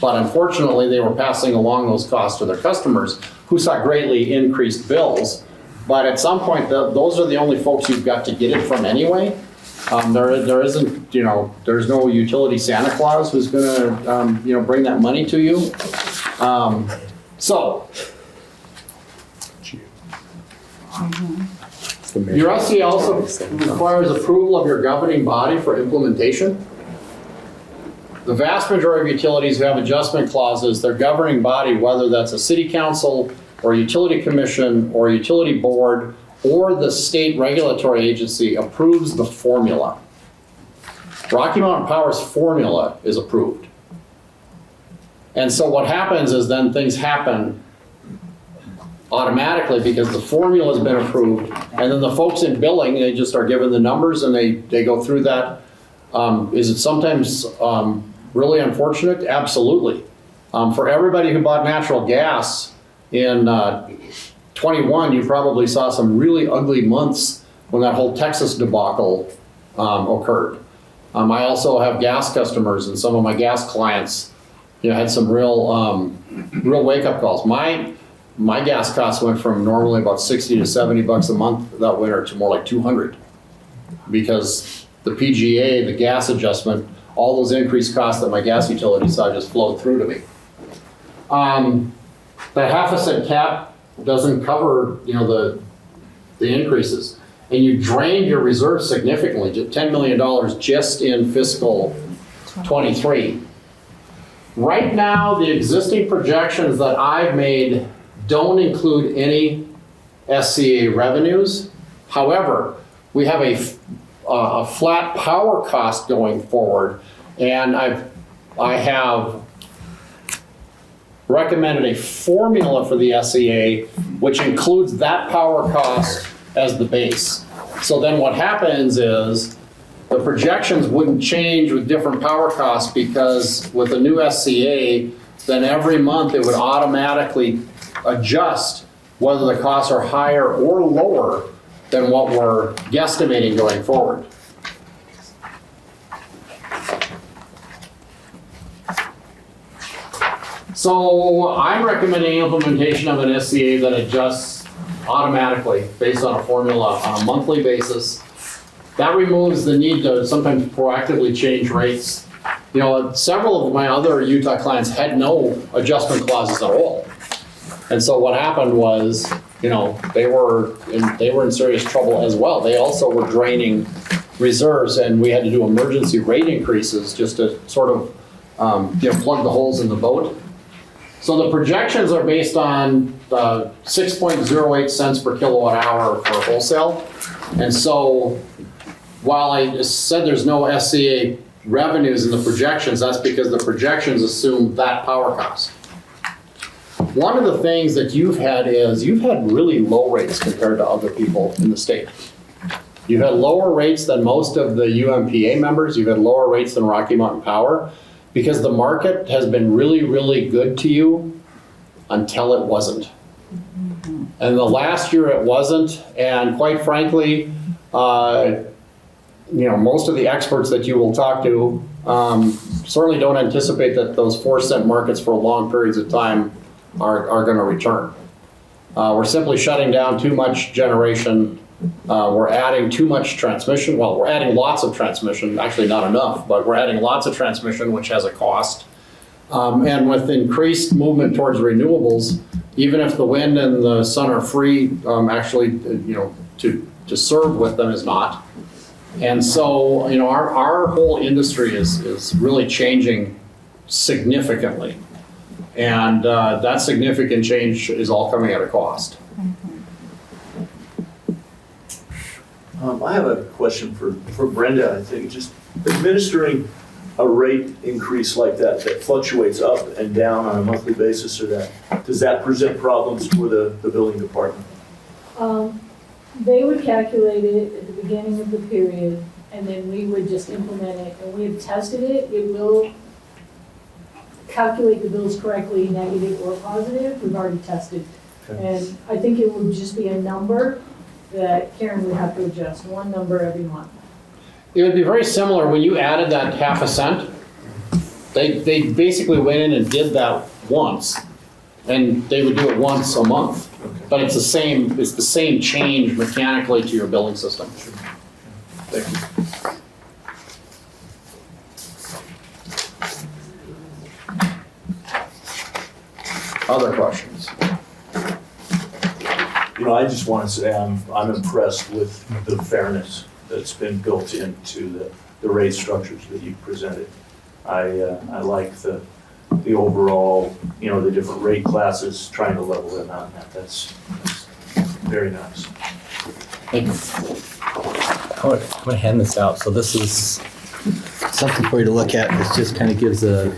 But unfortunately, they were passing along those costs to their customers, who saw greatly increased bills. But at some point, those are the only folks you've got to get it from anyway. There isn't, there's no utility Santa Claus who's gonna, bring that money to you. So, your SCA also requires approval of your governing body for implementation. The vast majority of utilities who have adjustment clauses, their governing body, whether that's a city council or a utility commission or a utility board or the state regulatory agency, approves the formula. Rocky Mountain Power's formula is approved. And so what happens is then things happen automatically because the formula has been approved, and then the folks in billing, they just are given the numbers and they go through that. Is it sometimes really unfortunate? Absolutely. For everybody who bought natural gas in 21, you probably saw some really ugly months when that whole Texas debacle occurred. I also have gas customers, and some of my gas clients, had some real wake-up calls. My gas costs went from normally about 60 to 70 bucks a month that winter to more like 200, because the PGA, the gas adjustment, all those increased costs that my gas utility saw just flowed through to me. The half a cent cap doesn't cover, the increases. And you drained your reserves significantly, $10 million just in fiscal 23. Right now, the existing projections that I've made don't include any SCA revenues. However, we have a flat power cost going forward, and I have recommended a formula for the SCA, which includes that power cost as the base. So then what happens is the projections wouldn't change with different power costs, because with a new SCA, then every month it would automatically adjust whether the costs are higher or lower than what we're guesstimating going forward. So I'm recommending implementation of an SCA that adjusts automatically based on a formula on a monthly basis. That removes the need to sometimes proactively change rates. Several of my other Utah clients had no adjustment clauses at all. And so what happened was, they were in serious trouble as well. They also were draining reserves, and we had to do emergency rate increases just to sort of, plug the holes in the boat. So the projections are based on 6.08 cents per kilowatt hour for wholesale. And so while I said there's no SCA revenues in the projections, that's because the projections assume that power cost. One of the things that you've had is you've had really low rates compared to other people in the state. You've had lower rates than most of the UMPA members. You've had lower rates than Rocky Mountain Power, because the market has been really, really good to you until it wasn't. And the last year it wasn't, and quite frankly, most of the experts that you will talk to certainly don't anticipate that those 4-cent markets for long periods of time are gonna return. We're simply shutting down too much generation. We're adding too much transmission. Well, we're adding lots of transmission, actually not enough, but we're adding lots of transmission, which has a cost. And with increased movement towards renewables, even if the wind and the sun are free, actually, to serve with them is not. And so, our whole industry is really changing significantly. And that significant change is all coming at a cost. I have a question for Brenda. I think just administering a rate increase like that fluctuates up and down on a monthly basis, or does that present problems for the building department? They would calculate it at the beginning of the period, and then we would just implement it, and we have tested it. It will calculate the bills correctly, negative or positive. We've already tested. Okay. And I think it would just be a number that Karen would have to adjust, one number every month. It would be very similar when you added that half a cent. They basically went in and did that once, and they would do it once a month. But it's the same change mechanically to your billing system. Thank you. Other questions? I just want to say I'm impressed with the fairness that's been built into the rate structures that you presented. I like the overall, the different rate classes, trying to level them out. That's very nice. I'm gonna hand this out. So this is something for you to look at. This just kind of gives a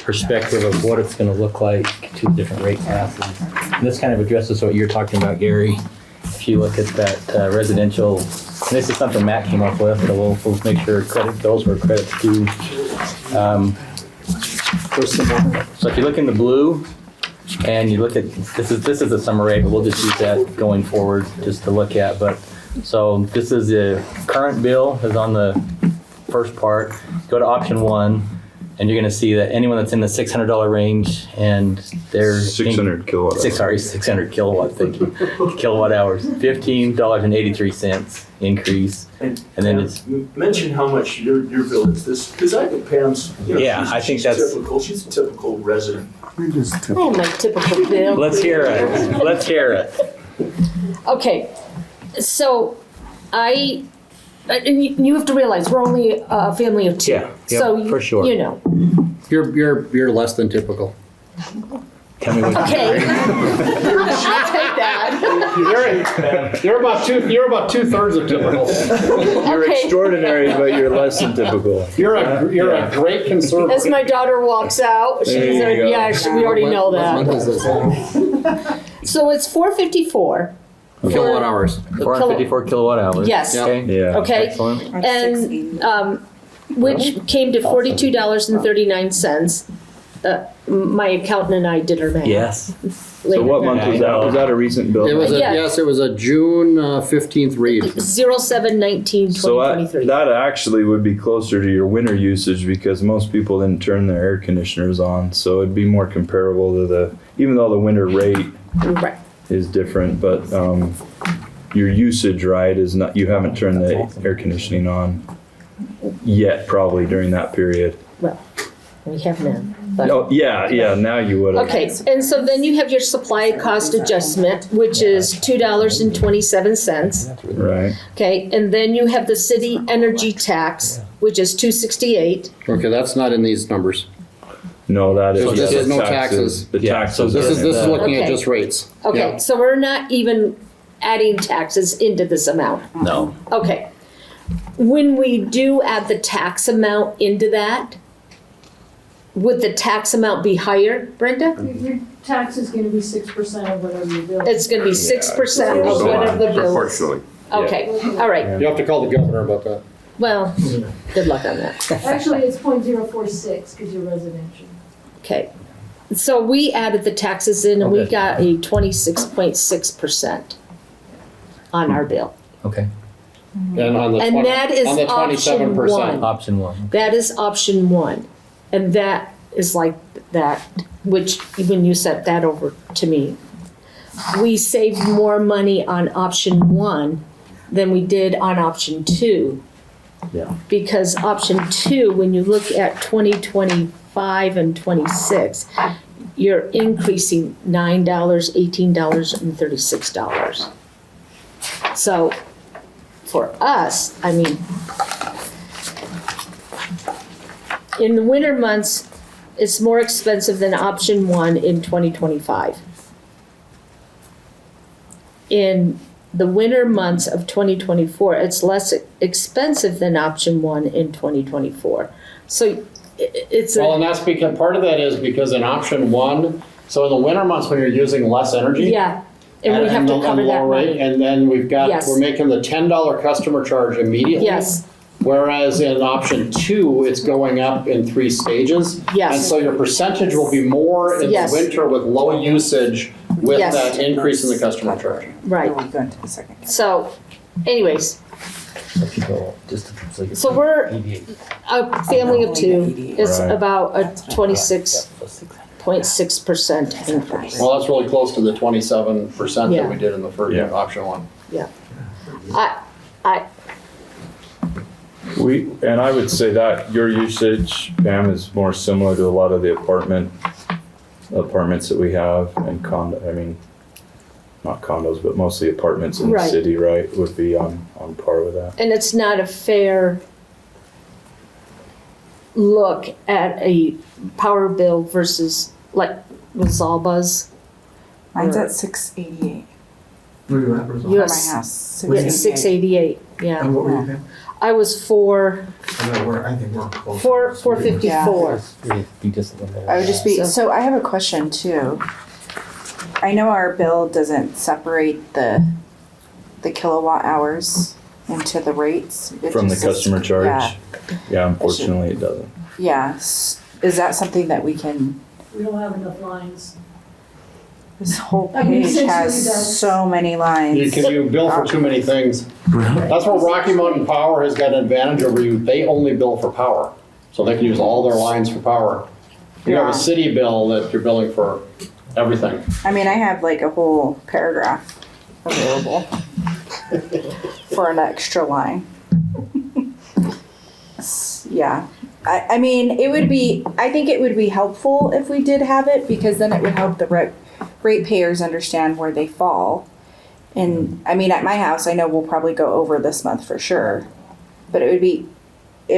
perspective of what it's gonna look like to different rate classes. And this kind of addresses what you're talking about, Gary. If you look at that residential, and this is something Matt came up with, so we'll make sure credit bills where credit's due. So if you look in the blue, and you look at, this is a summary rate, but we'll just use that going forward just to look at. But so this is the current bill is on the first part. Go to option 1, and you're going to see that anyone that's in the $600 range and they're 600 kilowatt hours. 600 kilowatt. Thank you. Kilowatt hours. $15.83 increase, and then it's mention how much your bill is. This because I think Pam's. Yeah, I think that's typical. She's a typical resident. Oh, my typical bill. Let's hear it. Let's hear it. Okay, so you have to realize, we're only a family of 2. Yeah, So, for sure. You're less than typical. Tell me what. Okay. I'll take that. You're about 2/3 of typical. You're Okay. extraordinary, but you're less than typical. You're a great conservative. As my daughter walks out, she's There you go. we already know What that. month is this? So it's $4.54. Kilowatt hours. 454 kilowatt hours. Yes. Okay. Yeah. Okay. Excellent. And which came to $42.39. My accountant and I did our math. Yes. So what month was that? Was that a recent bill? It was Yeah. yes, it was a June 15th read. 07/19/2023. So that actually would be closer to your winter usage because most people didn't turn their air conditioners on. So it'd be more comparable to even though the winter rate Right. is different, but your usage, right, is not, you haven't turned the air conditioning on yet probably during that period. Well, we have now. But. Oh, yeah, now you would have. Okay, and so then you have your supply cost adjustment, which is $2.27. Right. Okay, and then you have the city energy tax, which is $2.68. Okay, that's not in these numbers. No, that is. So this is no taxes. The Yeah, taxes. so This is looking Okay. at just rates. Okay, Yeah. so we're not even adding taxes into this amount. No. Okay. When we do add the tax amount into that, would the tax amount be higher, Brenda? Your tax is gonna be 6% of whatever your bill is. It's gonna be 6% of So whatever the bill is. proportionally. Okay, all right. You have to call the governor about that. Well, good luck on that. Actually, it's 0.046 because you're residential. Okay. So we added the taxes in and we Okay. got a 26.6% on our bill. Okay. And on the And that is on the option 27%. one. Option 1. That is option 1. And that is like that, which when you sent that over to me, we saved more money on option 1 than we did on option 2. Yeah. Because option 2, when you look at 2025 and 26, you're increasing $9, $18, and $36. So for us, I mean, in the winter months, it's more expensive than option 1 in 2025. In the winter months of 2024, it's less expensive than option 1 in 2024. So it's Well, and that's because, part of that is because in option 1, so in the winter months when you're using less energy. yeah, and we have to the cover that lower rate, money. and then we've got, Yes. we're making the $10 customer charge immediately. Yes, Whereas in option 2, it's going up in 3 stages. Yes. And so your percentage will be more in the Yes. winter with low usage with Yes. that increase in the customer charge. right. We'll go into the second. So anyways, If you go just to- so we're deviate. a family of 2. It's Right. about a 26.6% increase. Well, that's really close to the 27% Yeah. that we did in the first Yeah. option 1. And I would say that your usage, Pam, is more similar to a lot of the apartments that we have and not condos, but mostly apartments in the Right. city, right, would be on par with that. And it's not a fair look at a power bill versus like Zalba's. Mine's at 688 Where you at, for Rizal? my Yes. house. Yeah, 688, yeah. And what were you paying? I was I think we're close. 454. Be just a little bit. I would just be, So- so I have a question too. I know our bill doesn't separate the kilowatt hours into the rates. It From the just says- customer charge? Yeah, Yeah, unfortunately it doesn't. yeah. Is that something that we can, We don't have enough lines. this whole I mean, page essentially has that's- so many lines. Because you bill for too many things. That's where Rocky Mountain Power has got an advantage over you. They only bill for power. So they can use all their lines for power. You have Yeah. a city bill that you're billing for everything. I mean, I have like a whole paragraph available for an extra line. Yeah, I mean, I think it would be helpful if we did have it, because then it would help the ratepayers understand where they fall. And, I mean, at my house, I know we'll probably go over this month for sure, but it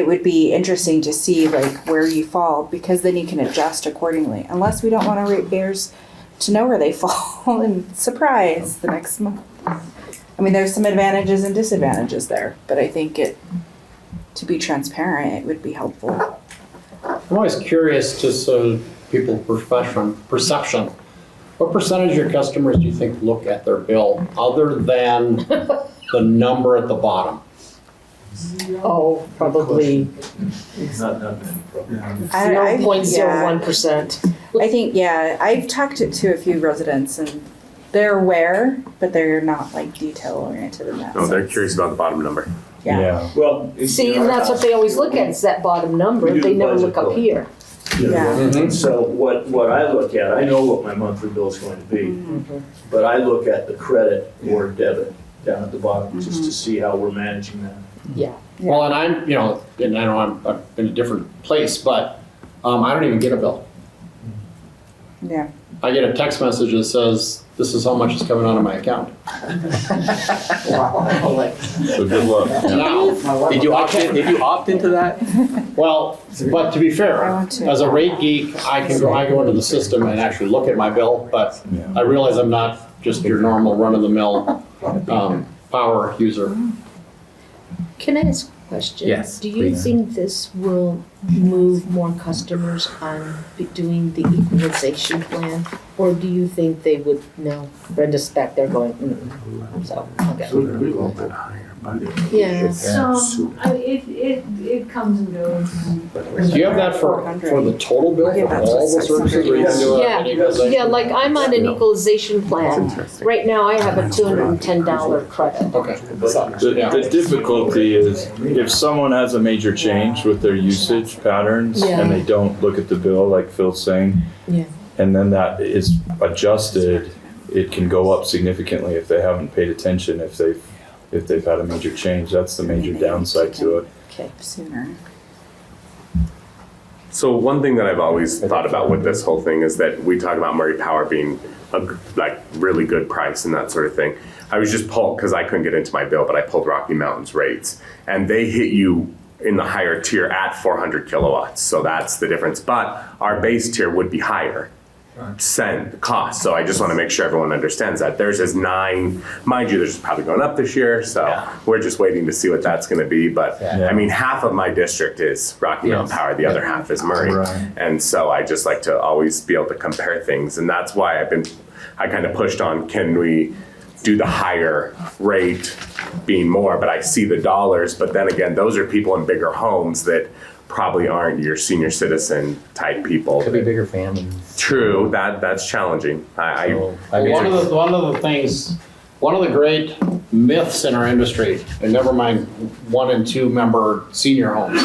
would be interesting to see like where you fall, because then you can adjust accordingly, unless we don't want our ratepayers to know where they fall and surprise the next month. I mean, there's some advantages and disadvantages there, but I think to be transparent, it would be helpful. I'm always curious, just so people's perception, what percentage of your customers do you think look at their bill other than the number at the bottom? Oh, probably Not many, probably. I- 0.01%. I think, yeah, I've talked to a few residents and they're aware, but they're not like detail oriented in that No, they're sense. curious about the bottom number. Yeah. Well. See, and that's what they always look at, is that bottom number. We do They the never budget look up billing. here. Yeah. So what I look at, I know what my monthly bill is going to be, Mm-hmm. but I look at the credit or debit down at the bottom, just to see how we're managing that. Yeah. Well, and I'm, and I know I'm in a different place, but I don't even get a bill. Yeah. I get a text message that says, this is how much is coming out of my account. So good luck. Now, Did you opt into that? well, but to be fair, I want to. as a rate geek, I go into the system and actually look at my bill, but Yeah. I realize I'm not just your normal run-of-the-mill power user. Can I ask a question? Yes, Do you please. think this will move more customers on doing the equalization plan? Or do you think they would, no, Brenda's back there going, so, okay. A little bit higher budget. Yeah. It comes and goes. Do you have that for the total bill Yeah, for that's all the what services, or you can do Yeah. an equalization? Yeah, like I'm on an equalization plan. Right now I have a $210 credit. Okay. The difficulty is if someone has a major change with their usage, usage patterns and they don't look at the bill like Phil's saying. Yeah. And then that is adjusted, it can go up significantly if they haven't paid attention, if they've had a major change. That's the major downside to it. Okay. Sooner. So one thing that I've always thought about with this whole thing is that we talk about Murray Power being a like really good price and that sort of thing. I was just pulled because I couldn't get into my bill, but I pulled Rocky Mountain's rates, and they hit you in the higher tier at 400 kilowatts. So that's the difference. But our base tier would be higher cost. So I just want to make sure everyone understands that. Theirs is 9. Mind you, there's probably going up this year. So we're just waiting to see what that's going to be. But I mean, half of my district is Rocky Mountain Power. The other half is Murray. Right. And so I just like to always be able to compare things. And that's why I kind of pushed on, can we do the higher rate being more, but I see the dollars. But then again, those are people in bigger homes that probably aren't your senior citizen type people. Could be bigger families. True, that's challenging. So, One of the things, one of the great myths in our industry, and never mind 1 and 2 member senior homes,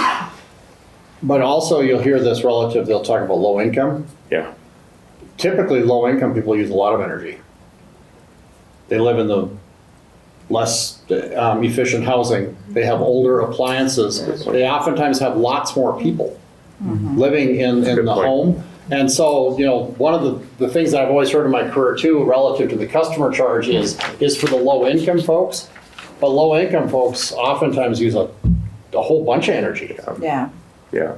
but also you'll hear this relative, they'll talk about low income. Yeah. Typically, low income people use a lot of energy. They live in the less efficient housing. They have older appliances. They oftentimes have lots more people living in good the point. home. And so, you know, one of the things that I've always heard in my career too, relative to the customer charge is for the low income folks. But low income folks oftentimes use a whole bunch of energy. Yeah, Yeah.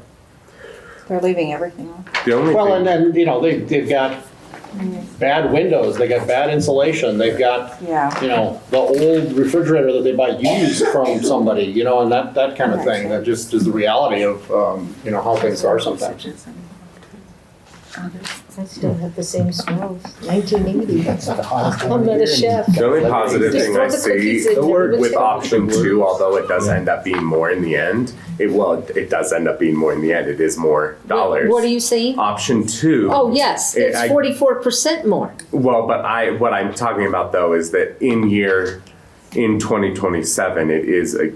they're leaving everything on. The only Well, thing, and then, you know, they've got bad windows, they got bad insulation, they've got, Yeah. you know, the old refrigerator that they buy used from somebody, you know, and that kind of thing. That just is the reality of, you know, how things are sometimes. I still have the same stove, 1980. That's the hottest I'm not a chef. the only positive Just thing throw I the see cookies in there. with option 2, although it does end up being more in the end, it does end up being more in the end. It is more dollars. What are you saying? Option 2. Oh, yes, it's I- 44% more. Well, but what I'm talking about though is that in 2027, it is a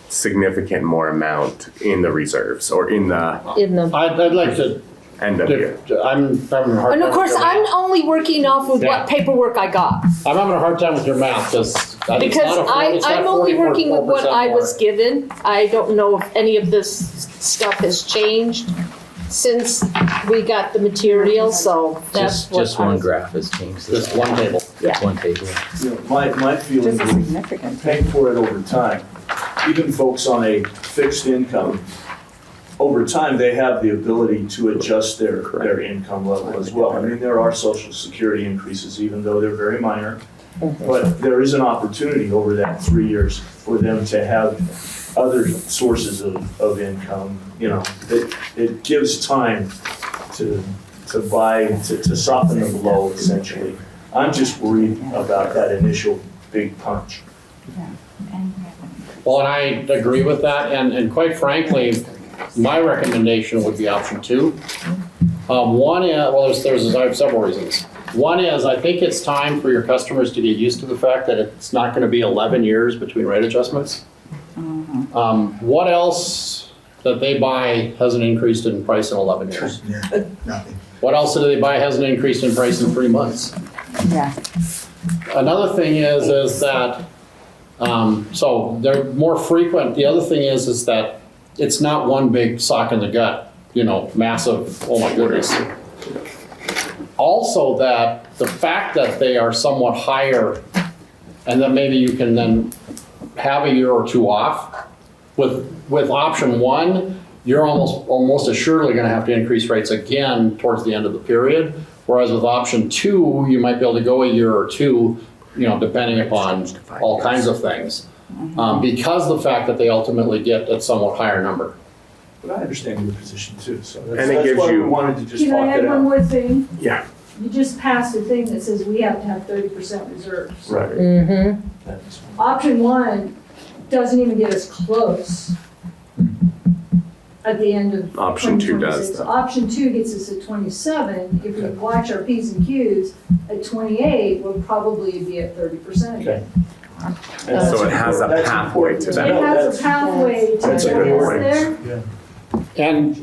significant more amount in the reserves or in the In the, I'd like to, end of year. I'm having a hard time. and of course, with your I'm math. only working off of Yeah. what paperwork I got. I'm having a hard time with your math, because. Because I'm only working with what I was given. I don't know if any of this stuff has changed since we got the material, so that's what Just one I'm. graph has changed. Just one table. Just one table. You know, my feeling Just a is significant. paying for it over time. Even folks on a fixed income, over time, they have the ability to adjust their income level as well. I mean, there are social security increases, even though they're very minor. But there is an opportunity over that 3 years for them to have other sources of income, you know. It gives time to soften the blow, essentially. I'm just worried about that initial big punch. Well, and I agree with that, and quite frankly, my recommendation would be option 2. One is, well, I have several reasons. One is, I think it's time for your customers to get used to the fact that it's not gonna be 11 years between rate adjustments. What else that they buy hasn't increased in price in 11 years? Nothing. What else that they buy hasn't increased in price in 3 months? Yeah. Another thing is that, so they're more frequent. The other thing is that it's not one big sock in the gut, you know, massive, oh my goodness. Also that the fact that they are somewhat higher and then maybe you can then have a year or 2 off. With option 1, you're almost assuredly gonna have to increase rates again towards the end of the period. Whereas with option 2, you might be able to go a year or 2, you know, depending upon all kinds of things. Because the fact that they ultimately get a somewhat higher number. But I understand your position too, so And it that's gives why we you- wanted to just Can I talk add it one out. more thing? Yeah. You just passed a thing that says we have to have 30% reserves. Right. Mm-hmm. That's- Option 1 doesn't even get us close at the end of Option 2 does, 2026. though. Option 2 gets us at 27. If we watch our Ps and Qs, at 28, we'll probably be at 30% again. So it has a That's pathway important. to It that. has a pathway to That's a get good us point. there. Yeah. And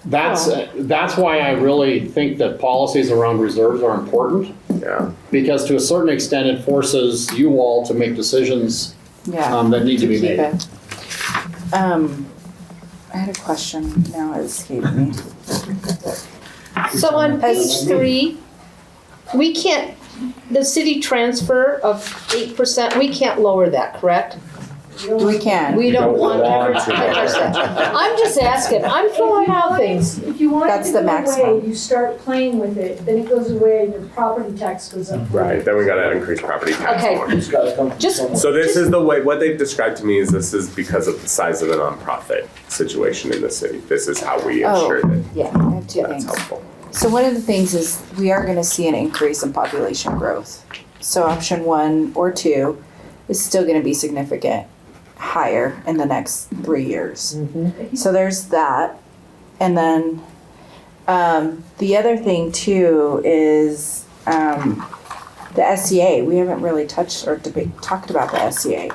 that's why I really think that policies around reserves are important, Yeah. because to a certain extent, it forces you all to make decisions Yeah. that need to be Keep made. it. I had a question, now it escaped me. So on page 3, we can't, the city transfer of 8%, we can't lower that, correct? We can. We don't don't want want to. to. I'm just asking, I'm throwing out things. If you want it That's to the go maximum. away, you start playing with it, then it goes away and your property tax goes up. Right, then we gotta increase property tax Okay. more. It's gotta come from Just- somewhere. So this is the way, what they've described to me is this is because of the size of the nonprofit situation in the city. This is how we ensure that Yeah, I have two that's things. helpful. So one of the things is we are gonna see an increase in population growth. So option 1 or 2 is still gonna be significant higher in the next 3 years. So there's that. And then, the other thing too is, the SCA. We haven't really touched or talked about the SCA.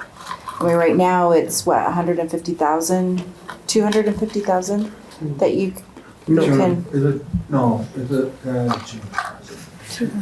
I mean, right now it's what, 150,000, 250,000 that you can. Is it, no, is it,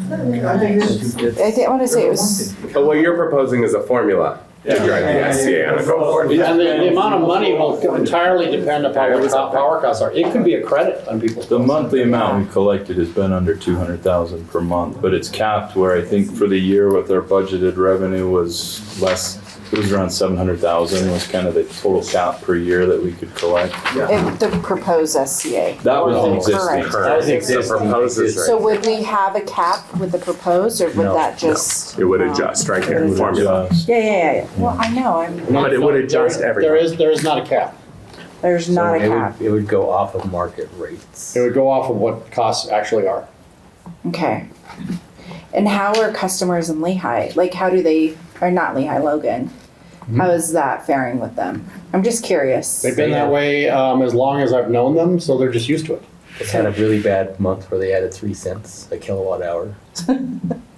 I want to say it was, But what you're proposing is a formula to drive the SCA on a go forward. And the amount of money will entirely depend upon what top power costs are. It could be a credit on people's The bills. monthly amount we collected has been under 200,000 per month, but it's capped where I think for the year with our budgeted revenue was less, it was around 700,000 was kind of the total cap per year that we could collect. the proposed SCA. That was Correct. existing. That was The existing. proposed is So right. would we have a cap with the proposed, or would No, that just? It would adjust right here, formula. Just- Yeah. Well, I know, But it would adjust everything. There is not a cap. there's not a So cap. It would go off of market rates. It would go off of what costs actually are. Okay. And how are customers in Lehigh? Like, how do they, or not Lehigh, Logan? How is that faring with them? I'm just curious. They've been that way as long as I've known them, so they're just used to it. They had a really bad month where they added 3 cents a kilowatt hour.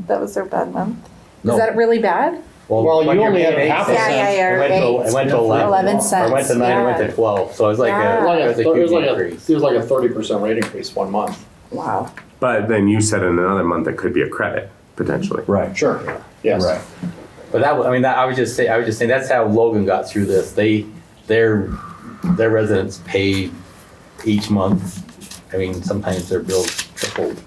That was their bad month? No. Is that really bad? Well, when you you're only had paying half a 8 cent. It went to 11. 11 cents. Or went to 9, it went yeah. to 12. So it was like Yeah. it was a huge increase. It was like a 30% rate increase one month. Wow. But then you said in another month it could be a credit, potentially. Right. Sure, yes. Right. But that was, I mean, I was just saying that's how Logan got through this. Their residents pay each month. I mean, sometimes their bills tripled.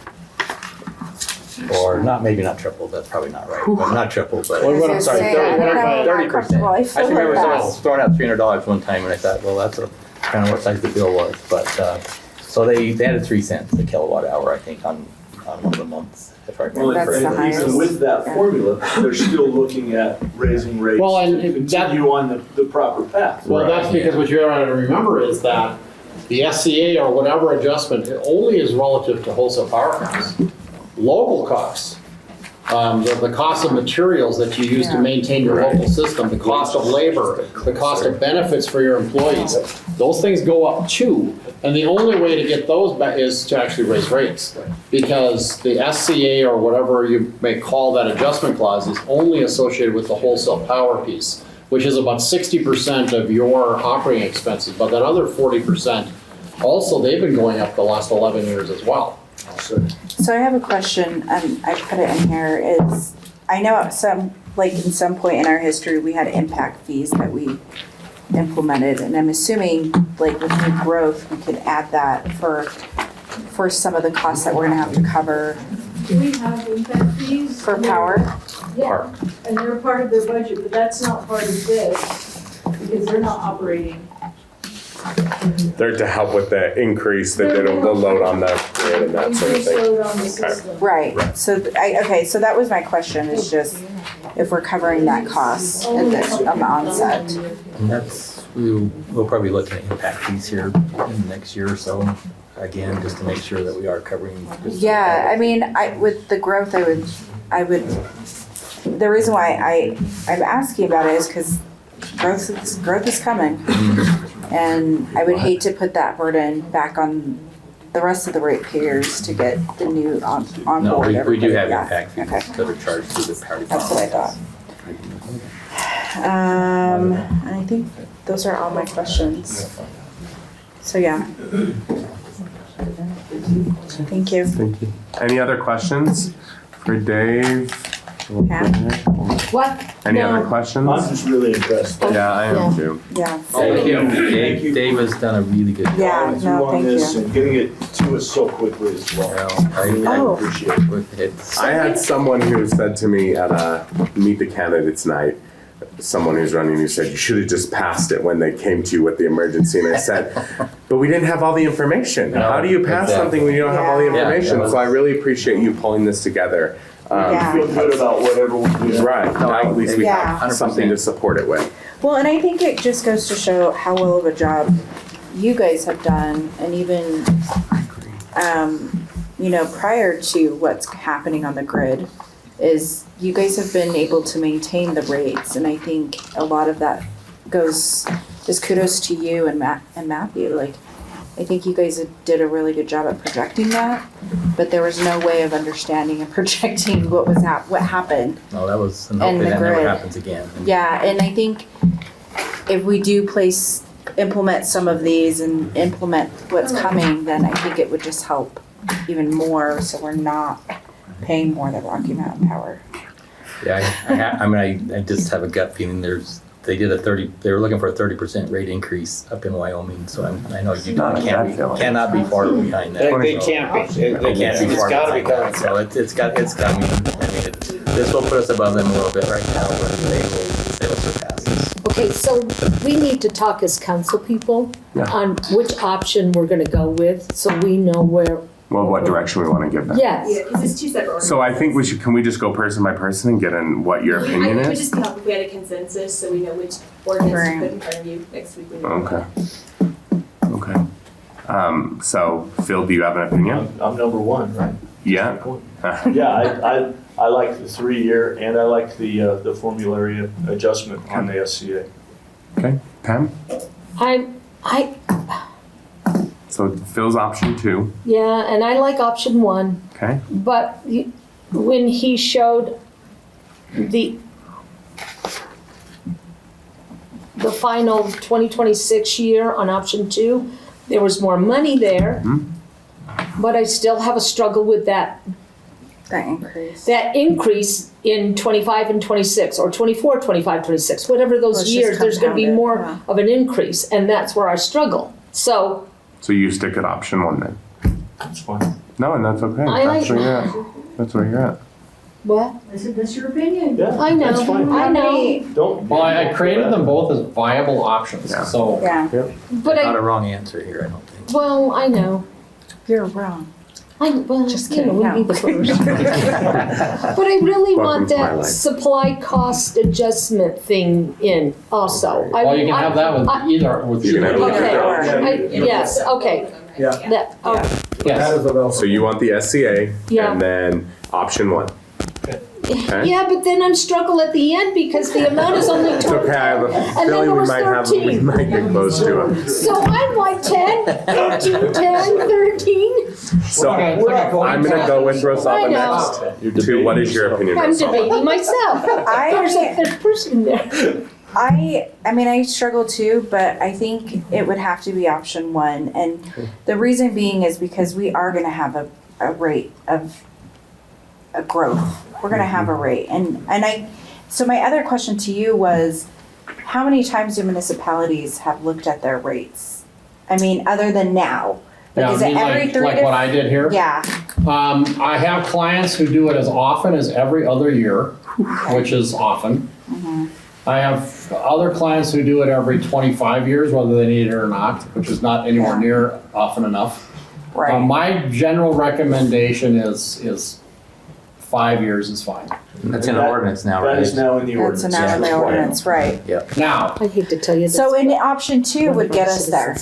Or maybe not tripled, that's probably not right, but not tripled, but. Well, what I'm I was sorry, gonna say, I don't know, I'm not 30%. comfortable. I I feel just remember like someone that. throwing out $300 one time and I thought, well, that's kind of what size the bill was. But, so they added 3 cents a kilowatt hour, I think, on one of the months, if I remember. That's the And highest. even with that formula, they're still looking at raising rates Well, and to that- continue on the proper path. Well, that's because what you have to remember is that the SCA or whatever adjustment only is relative to wholesale power costs. Local costs, the cost of materials that you use to maintain your local system, the cost of labor, the cost of benefits for your employees, those things go up too. And the only way to get those back is to actually raise rates. Because the SCA or whatever you may call that adjustment clause is only associated with the wholesale power piece, which is about 60% of your operating expenses. But that other 40%, also they've been going up the last 11 years as well. So I have a question, I put it in here, is, I know at some, like in some point in our history, we had impact fees that we implemented, and I'm assuming, like with new growth, we could add that for some of the costs that we're gonna have to cover Do we have impact fees? for power. Yeah, and they're part of their budget, but that's not part of this, because they're not operating. They're to help with the increase, the load on the grid and that sort of Increase thing. load on the system. Right, so, okay, so that was my question, is just if we're covering that cost at the onset. And that's, we'll probably be looking at impact fees here in the next year or so, again, just to make sure that we are covering. Yeah, I mean, with the growth, I would, the reason why I'm asking about it is because growth is coming. And I would hate to put that burden back on the rest of the ratepayers to get the new on No, board. we do everybody. have Yeah, impact fees okay. that are charged through the party. That's what I thought. And I think those are all my questions. So, yeah. Thank you. Thank you. Any other questions for Dave? What? Any No. other questions? I'm just really impressed. Yeah, I am too. Yeah. Thank you. Dave has done a really good job. Yeah, Through no, on thank this you. and getting it to us so quickly as well. I really Oh. appreciate it. It's, I had someone who said to me at a Meet the Candidates night, someone who's running, who said, you should have just passed it when they came to you with the emergency. And I said, but we didn't have all the information. No, How do you pass exactly. something when you don't have all the Yeah. information? Yeah, it So I really appreciate you pulling this together. Yeah. Feel good about whatever we do. Right, now at least we Yeah. have something to support it with. Well, and I think it just goes to show how well of a job you guys have done, and even, prior to what's happening on the grid, is you guys have been able to maintain the rates, and I think a lot of that is kudos to you and Matthew. Like, I think you guys did a really good job at projecting that, but there was no way of understanding and projecting what happened. no, that was, and And hopefully the that never grid. happens again. Yeah, and I think if we do implement some of these and implement what's coming, then I think it would just help even more, so we're not paying more than Rocky Mountain Power. Yeah, I just have a gut feeling they were looking for a 30% rate increase up in Wyoming, so I know you Not a gut feeling. cannot be far behind that. They can't be. They can't be It's far gotta be behind coming. that. So it's coming. This will put us above them a little bit right now, but they will surpass us. Okay, so we need to talk as council people Yeah. on which option we're gonna go with, so we know where. Well, what direction we want to give them. Yes. because it's two separate So I think can we just go person by person and get in what your I opinion think we is? just come up if we had a consensus, so we know which ordinance Right. to put in front of you next week. when we- Okay. Okay. So Phil, do you have an opinion? I'm number one, right? Yeah. Yeah, I like the 3-year and I like the formulary adjustment on the SCA. Okay. Pam? I, So Phil's option 2. yeah, and I like option 1, Okay. but when he showed the final 2026 year on option 2, there was more money there, but I still have a struggle with that That increase. in 25 and 26, or 24, 25, 26, whatever Well, those it's just years, there's gonna be compounded, more yeah. of an increase, and that's where I struggle. So, So you stick at option 1 then? That's fine. No, and that's okay. I That's like- where you're at. That's where you're at. what? That's your opinion. Yeah, I know, that's fine. I know, Don't. Well, I created them both as viable options, Yeah. so. Yeah, but Not a I, wrong answer here, I don't think. well, I know. you're wrong. Just You know, kidding, we no. need the first. But I really Welcome want to my that life. supply cost adjustment thing in also. Well, you can have that with either, with You can have either. either. Okay, yes, okay, Yeah. that, oh, Yes. So you want the SCA Yeah. and then option 1. Okay. yeah, but then I'm struggle at the end because the amount is only It's okay. I have a And then feeling there we was might 13. get close to it. So I'm like 10, 13, 10, 13. So Okay, I'm gonna go with I Rosalba know. next. 2, what is your opinion, I'm Rosalba? debating myself. There's a third person there. I mean, I struggle too, but I think it would have to be option 1. And the reason being is because we are gonna have a rate of a growth. We're gonna have a rate. So my other question to you was, how many times do municipalities have looked at their rates? I mean, other than now? Like, Yeah, is I it mean, every like 3 what to? I did here. Yeah, I have clients who do it as often as every other year, which is often. I have other clients who do it every 25 years, whether they need it or not, which is not anywhere Yeah. near often enough. right. My general recommendation is 5 years is fine. That's in the ordinance now, right? That is now in the That's ordinance. an hour in the ordinance, right. Now, I hate to tell you this. So in option 2 would get us there.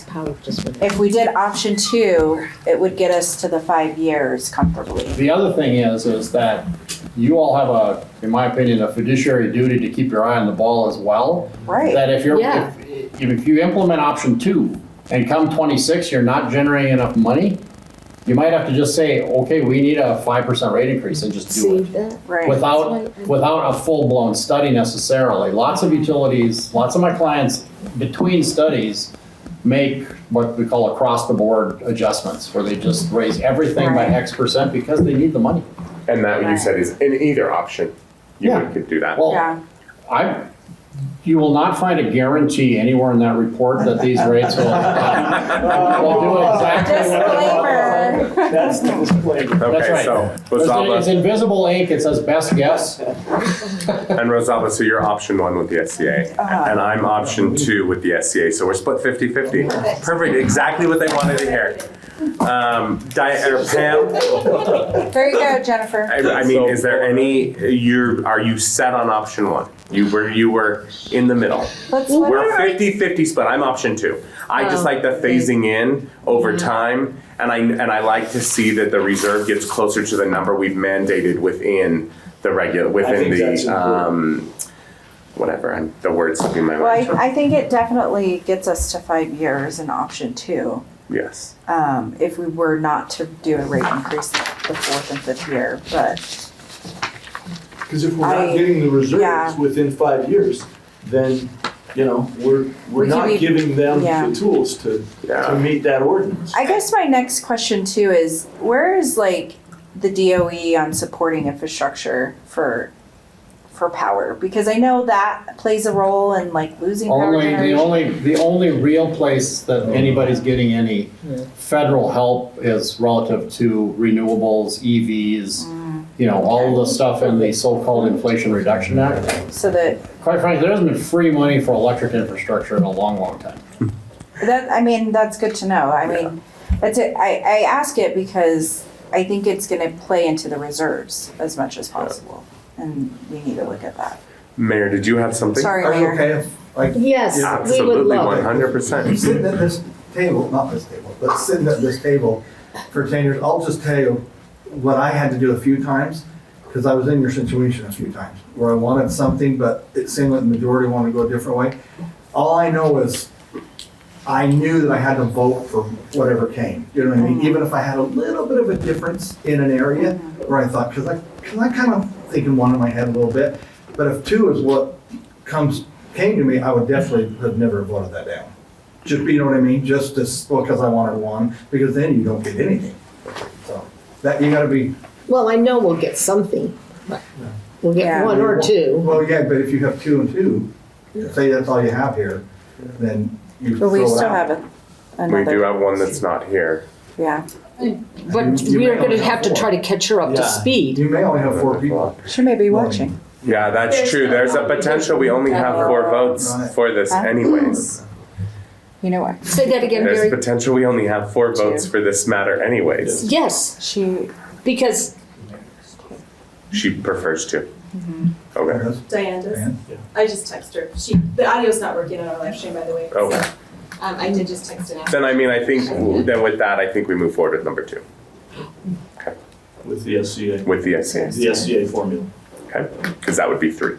If we did option 2, it would get us to the 5 years comfortably. the other thing is that you all have in my opinion, a fiduciary duty to keep your eye on the ball as well. Right. That if you're, Yeah. if you implement option 2 and come 26, you're not generating enough money, you might have to just say, okay, we need a 5% rate increase and just do See it. that? Right. Without a full-blown study necessarily. Lots of utilities, lots of my clients, between studies, make what we call across-the-board adjustments, where they just raise everything by Right. X% because they need the money. And that you said is in either option, you Yeah. could do that. Well, Yeah. you will not find a guarantee anywhere in that report that these rates will do exactly. Disclaimer. That's the disclaimer. That's Okay, right. so It's Rosalba, invisible ink, it says best guess. and Rosalba, so you're option 1 with the SCA, and I'm option 2 with the SCA, so we're split 50-50. Perfect, exactly what they wanted to hear. Diane, or Pam, There you go, Jennifer. I mean, is there any, are you set on option 1? You were in the middle. We're 50-50 split, I'm option 2. I just like the phasing in over time, and I like to see that the reserve gets closer to the number we've mandated within the within that's the, whatever, the word's slipping my mind. Well, I think it definitely gets us to 5 years in option 2. Yes. If we were not to do a rate increase the 4th and 5th year, but Because if we're not I- getting the yeah. reserves within 5 years, then, we're We can not be- giving them yeah. the tools to meet that ordinance. I guess my next question too is, where is like the DOE on supporting infrastructure for power? Because I know that plays a role in like losing power generation. The only real place that anybody's getting any federal help is relative to renewables, EVs, all of the stuff in the so-called Inflation Reduction Act. So that, Quite frankly, there hasn't been free money for electric infrastructure in a long, long time. that's good to know. I mean, that's it. I ask it because I think it's gonna play into the reserves as much as possible. And we need to look at that. Mayor, did you have something? Sorry, Are you Mayor. okay if, like, Yes, we would Absolutely, love it. 100%. sitting at this table, not this table, but sitting at this table for 10 years, I'll just tell you what I had to do a few times, because I was in your situation a few times, where I wanted something, but it seemed like the majority wanted to go a different way. All I know is, I knew that I had to vote for whatever came, you know what I mean? Even if I had a little bit of a difference in an area where I thought, because I kind of thinking one in my head a little bit, but if 2 is what came to me, I would definitely have never voted that down. Just, you know what I mean? Just because I wanted 1, because then you don't get anything. So, that, you gotta be, Well, I know we'll get something. We'll get Yeah. 1 or 2. well, yeah, but if you have 2 and 2, say that's all you have here, then you But we throw it still out. have another. We do have one that's not here. Yeah. But You we may are gonna only have to try to catch her up to Yeah. speed. You may only have 4 people. She may be watching. Yeah, that's true. There's a potential we only have 4 votes for this anyways. You know what? Say that again, There's Gary. potential we only have 4 votes for this matter anyways. Yes, She, because She prefers to. Okay. Diane does. Diane? I just text her. The audio's not working on our live stream, by the way. Okay. So, I did just text and ask. Then I think, then with that, I think we move forward with number 2. Okay, With the SCA, with the SCA. the SCA formula. Okay, because that would be 3.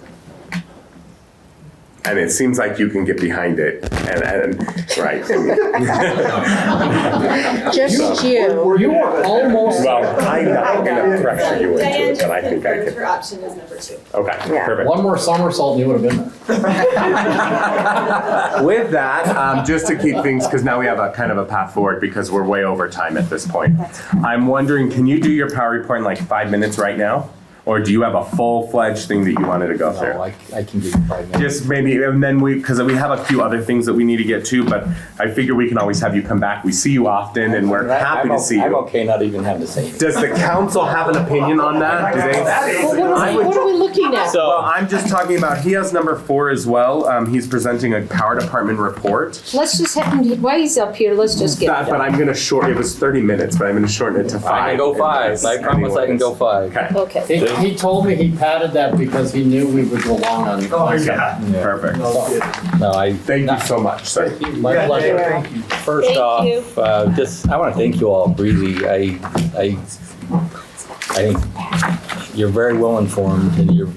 And it seems like you can get behind it and right. just you. You are almost. Well, I'm not gonna pressure you into Diane it, just but I think I confirmed can. her option is number 2. Okay, Yeah. perfect. One more somersault and you would have been there. With that, just to keep things, because now we have a kind of a path forward because we're way over time at this point. I'm wondering, can you do your power report in like 5 minutes right now? Or do you have a full-fledged thing that you wanted to go through? No, I can give you 5 minutes. Just maybe, and then because we have a few other things that we need to get to, but I figure we can always have you come back. We see you often and we're happy to see I'm you. okay not even having to say anything. Does the council have an opinion on that? Do they? well, what are we looking at? Well, I'm just talking about, he has number 4 as well. He's presenting a power department report. Let's just have him, while he's up here, let's just get it But done. I'm gonna it was 30 minutes, but I'm gonna shorten it to 5. I can go 5. I promise I can go 5. Okay, Okay. He told me he padded that because he knew we would go long on. Oh, yeah. perfect. No kidding. No, I. Thank you so much, sir. My Yeah, pleasure. thank you. First Thank off, you. I want to thank you all, really. I think you're very well informed, and your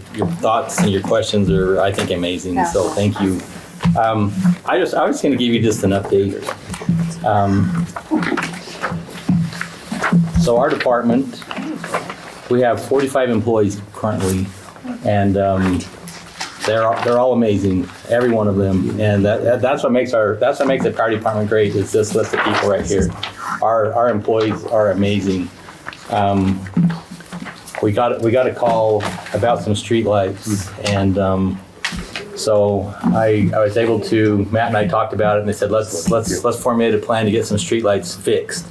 thoughts and your questions are, I think, amazing. Yeah. So thank you. I was going to give you just an update. So our department, we have 45 employees currently, and They're all amazing, every one of them, and that's what makes the fire department great. Is this list of people right here? Our employees are amazing. We got a call about some streetlights, and so I was able to. Matt and I talked about it, and they said let's formulate a plan to get some streetlights fixed,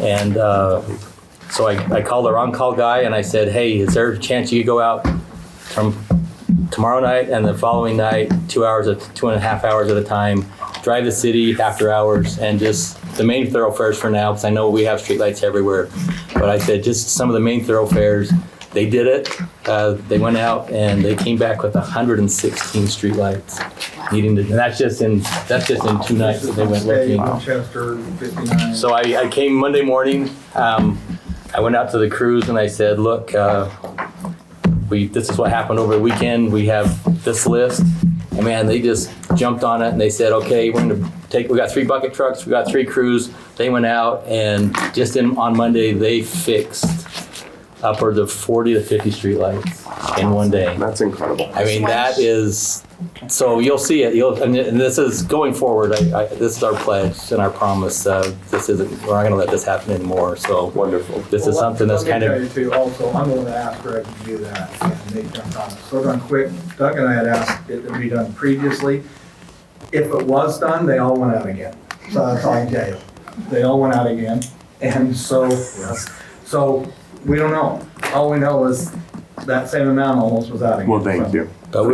and so I called our on-call guy and I said, hey, is there a chance you could go out tomorrow night and the following night, 2.5 hours at a time, drive the city after hours, and just the main thoroughfares for now, because I know we have streetlights everywhere. But I said just some of the main thoroughfares. They did it. They went out and they came back with 116 streetlights. And that's just in 2 nights that they went looking. Chester, 59. So I came Monday morning. I went out to the crews and I said, look, this is what happened over the weekend. We have this list. And man, they just jumped on it and they said, okay, we got 3 bucket trucks, we got 3 crews. They went out and just on Monday, they fixed upwards of 40 to 50 streetlights in one day. That's incredible. I mean, that is, so you'll see it. And this is going forward. This is our pledge and our promise. We're not going to let this happen anymore. So Wonderful. This is something that's kind Let of. me tell you too, also, I'm the one that asked Greg to do that, and they jumped on it. So done quick. Doug and I had asked it to be done previously. If it was done, they all went out again. So that's all I can tell you. They all went out again. And so, we don't know. All we know is that same amount almost was out again. Well, thank you. But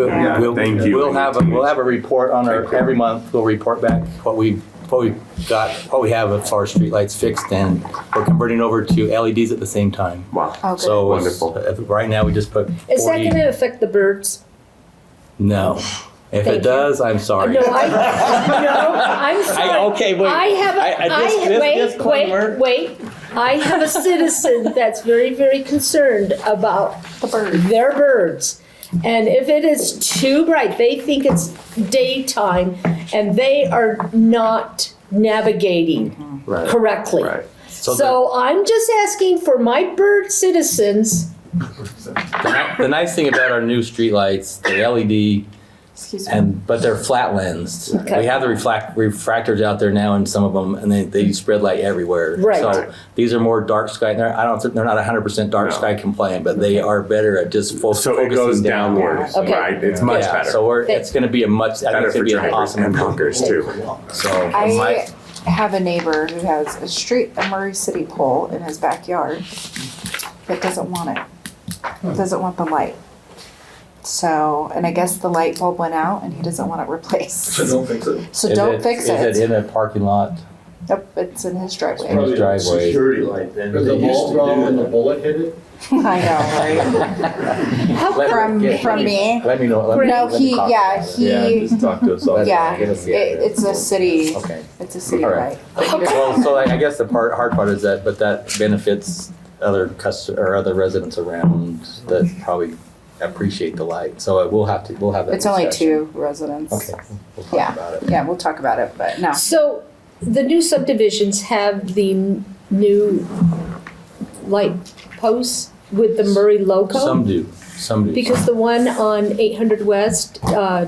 Thank you. We'll have a report on every month. We'll report back what we have as far as streetlights fixed, and we're converting over to LEDs at the same time. Wow. Okay. So Wonderful. Right now we just put 40. Is that gonna affect the birds? No. If Thank it does, I'm sorry. No, I'm sorry. Okay, wait. Wait. I have a citizen that's very, very concerned about their birds. And if it is too bright, they think it's daytime and they are not navigating Right. correctly. Right. So I'm just asking for my bird citizens. The nice thing about our new streetlights, the LED, Excuse me. but they're flat lensed. Okay. We have the refractors out there now in some of them, and they spread light everywhere. Right. So these are more dark sky. They're not 100% dark No. sky compliant, but they are better at just So focusing it goes down. downwards, Okay. right? It's much Yeah, better. So it's going to be I think Better it's for going to be an drivers awesome and honkers too. So I have a neighbor who has a Murray City pole in his backyard that doesn't want it. Doesn't want the light. So, and I guess the light bulb went out and he doesn't want it replaced. So don't fix it. So don't fix Is it in a parking lot? Nope, it's in his driveway. Probably driveway. Security light then. Because the They used bulb to wrong do when the that. bullet hit it? I know, right? From me. Let me know. Let me No, let me talk yeah, about it. Yeah, he, just talk to us all. yeah, Get us the address. it's a city, Okay. it's a city All right. light. Well, so I guess the hard part is that benefits other other residents around that probably appreciate the light. So we'll have that. It's only discussion. 2 residents. Okay. We'll talk Yeah. about it. Yeah, we'll talk about it, but no. So the new subdivisions have the new light posts with the Murray logo? Some do. Because the one on 800 West,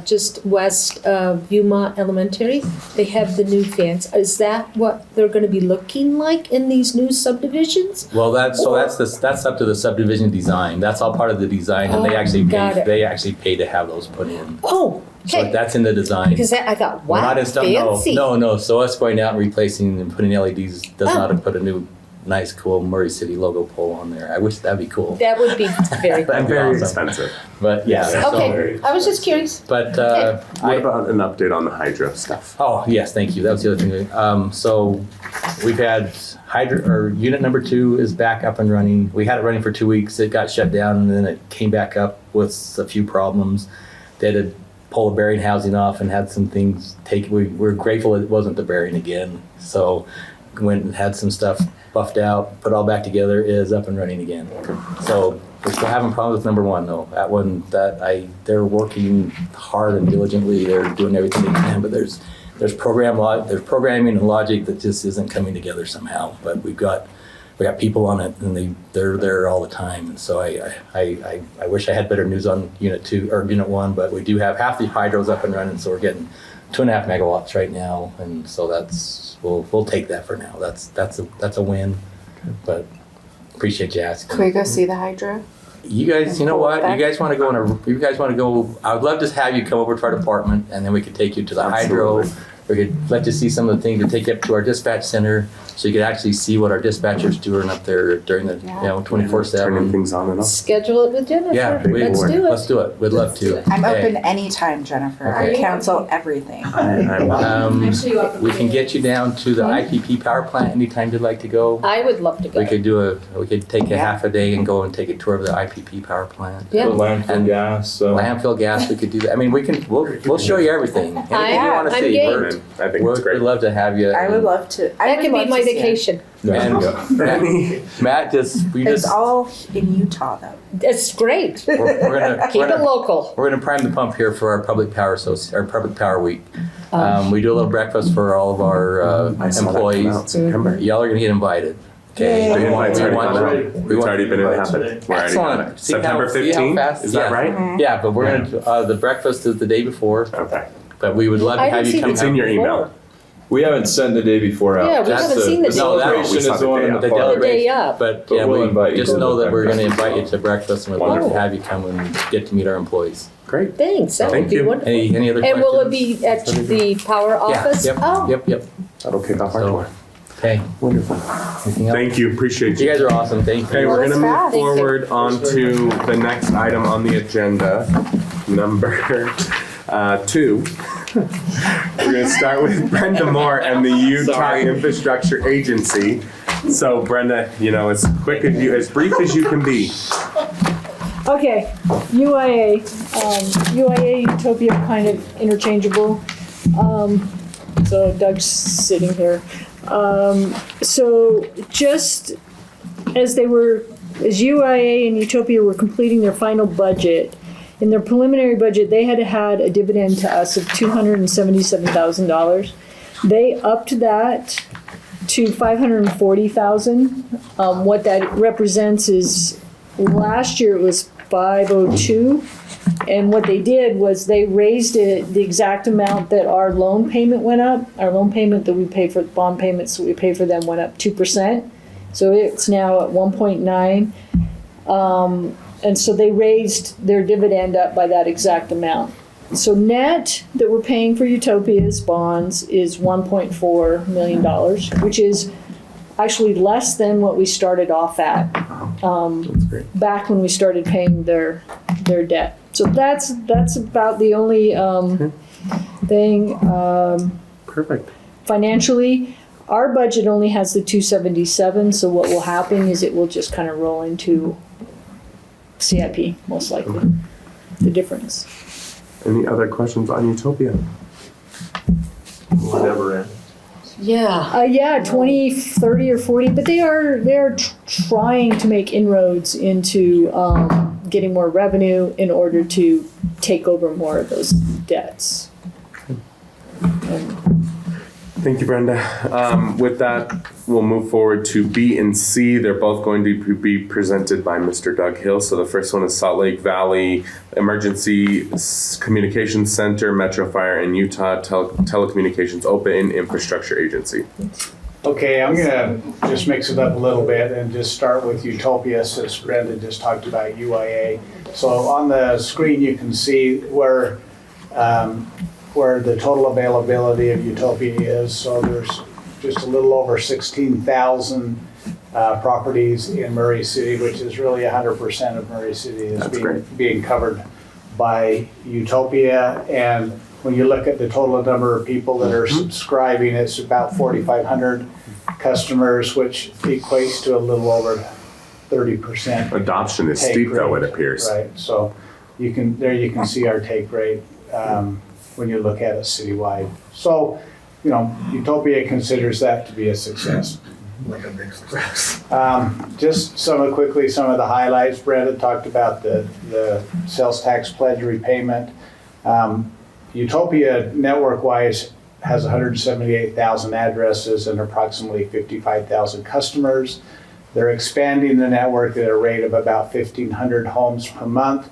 just west of Viewmont Elementary, they have the new fence. Is that what they're gonna be looking like in these new subdivisions? Well, that's up to the subdivision design. That's all part of the design, and Oh, got it. they actually pay to have those put in. Oh, So okay. that's in the design. Because I thought, We're wow, not installing. fancy. No. So us going out and replacing and putting LEDs does Oh. not put a new, nice, cool Murray City logo pole on there. I wish that'd be cool. That would be very cool. That'd be Very awesome. expensive. But yeah. so- Okay, I was just curious. But What about an update on the hydro stuff? oh yes, thank you. That was the other thing. So we've had unit number 2 is back up and running. We had it running for 2 weeks. It got shut down and then it came back up with a few problems. They had to pull the bearing housing off and had some things taken. We're grateful it wasn't the bearing again. So went and had some stuff buffed out, put all back together, is up and running again. So we're still having problems with number 1 though. That one they're working hard and diligently. They're doing everything they can, but there's programming and logic that just isn't coming together somehow. But we've got we got people on it, and they're there all the time. And so I wish I had better news on Unit 2 or Unit 1, but we do have half the hydros up and running, so we're getting 2.5 megawatts right now, and so we'll take that for now. That's a win, but appreciate you asking. Can we go see the hydro? You guys, you know what? You guys want to go I would love to have you come over to our department, and then we could take you to the hydro. We could let you see some of the things, to take you up to our dispatch center, so you could actually see what our dispatchers doing up there during the, 24/7. Turning things on and off. Schedule it with Jennifer. Yeah, Let's do it. Let's do it. We'd love to. I'm Okay. open anytime, Jennifer. I Okay. cancel everything. I'm sure you offer We can get you down to the IPP power plant anytime you'd like to go. I would love to go. We could take a half a day and go and take a tour of the IPP power plant. The Yeah. landfill gas, so. Landfill gas, we could do that. I mean, we'll show you everything. Anything you want to I'm see. game. I think it's great. We'd love to have you. I would love to. I That would could be love my to see it. vacation. And Matt we It's just, all in Utah, though. It's great. we're gonna, Keep it local. we're gonna prime the pump here for our public power week. We do a little breakfast for all of our I saw that come out in employees. September. Y'all are gonna get invited. Okay. The We want- invite's we already want- gone out. we It's want- already been happening. We're already on it. Excellent. See September how 15th, fast- is that yeah. right? Yeah, but we're gonna, the breakfast is the day before, Okay. but we would love to I have haven't you seen come. it It's in your before. email. We haven't sent the day before out. Yeah, we That's haven't seen the the day before. celebration We is saw the the one day in up. the The park. The day up. But But yeah, we'll we invite you just to know the that we're gonna breakfast. invite you to breakfast, and we'd love to Wonderful. have you come and get to meet our employees. Great. Thanks, that would Thank be you. wonderful. Any other questions? And will it be at the power office? Yeah, Oh, yep. That'll kick off our So- tour. Okay, Wonderful. anything else? Thank you. Appreciate You you. guys are awesome, thank Okay, you. we're was gonna move fast. forward on to the next item on the agenda, number 2. We're gonna start with Brenda Moore and the Utah Infrastructure Agency. So Brenda, as brief as you can be. Okay, UIA, UIA, Utopia are kind of interchangeable. So Doug's sitting here. So just as UIA and Utopia were completing their final budget, in their preliminary budget, they had a dividend to us of $277,000. They upped that to $540,000. What that represents is last year it was $502. And what they did was they raised it the exact amount that our loan payment went up. Our loan payment that we pay for bond payments that we pay for them went up 2%. So it's now at 1.9. And so they raised their dividend up by that exact amount. So net that we're paying for Utopia's bonds is $1.4 million, which is actually less than what we started off at back when we started paying their debt. So that's about the only thing. Perfect. Financially, our budget only has the 277. So what will happen is it will just kind of roll into CIP, most likely, the difference. Any other questions on Utopia? Whatever end. yeah. 20, 30, or 40, but they are trying to make inroads into getting more revenue in order to take over more of those debts. Thank you, Brenda. With that, we'll move forward to B and C. They're both going to be presented by Mr. Doug Hill. So the first one is Salt Lake Valley Emergency Communications Center, Metro Fire, and Utah Telecommunications Open Infrastructure Agency. Okay, I'm gonna just mix it up a little bit and just start with Utopia since Brenda just talked about UIA. So on the screen, you can see where the total availability of Utopia is. So there's just a little over 16,000 properties in Murray City, which is really 100% of Murray City is being covered by Utopia. And when you look at the total number of people that are subscribing, it's about 4,500 customers, which equates to a little over 30%. Adoption is take steep, though, rate. it appears. Right, so you can see our take rate when you look at it citywide. So, Utopia considers that to be a success. Like a big success. Just some of the highlights. Brenda talked about the sales tax pledge repayment. Utopia network-wise has 178,000 addresses and approximately 55,000 customers. They're expanding the network at a rate of about 1,500 homes per month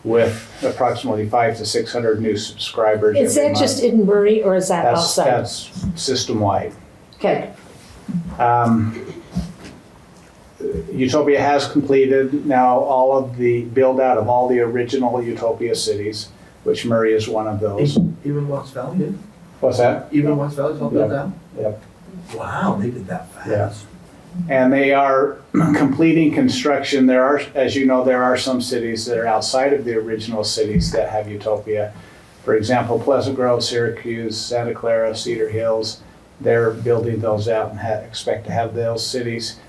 with approximately 500 to 600 new subscribers Is every that just month. in Murray or is that That's, outside? that's system-wide. Okay. Utopia has completed now all of the build-out of all the original Utopia cities, which Murray is one of those. Even West Valley did? What's that? Even West Valley's all built out? Yep. Wow, they did that fast. And they are completing construction. There are, as you know, there are some cities that are outside of the original cities that have Utopia. For example, Pleasant Grove, Syracuse, Santa Clara, Cedar Hills, they're building those out and expect to have those cities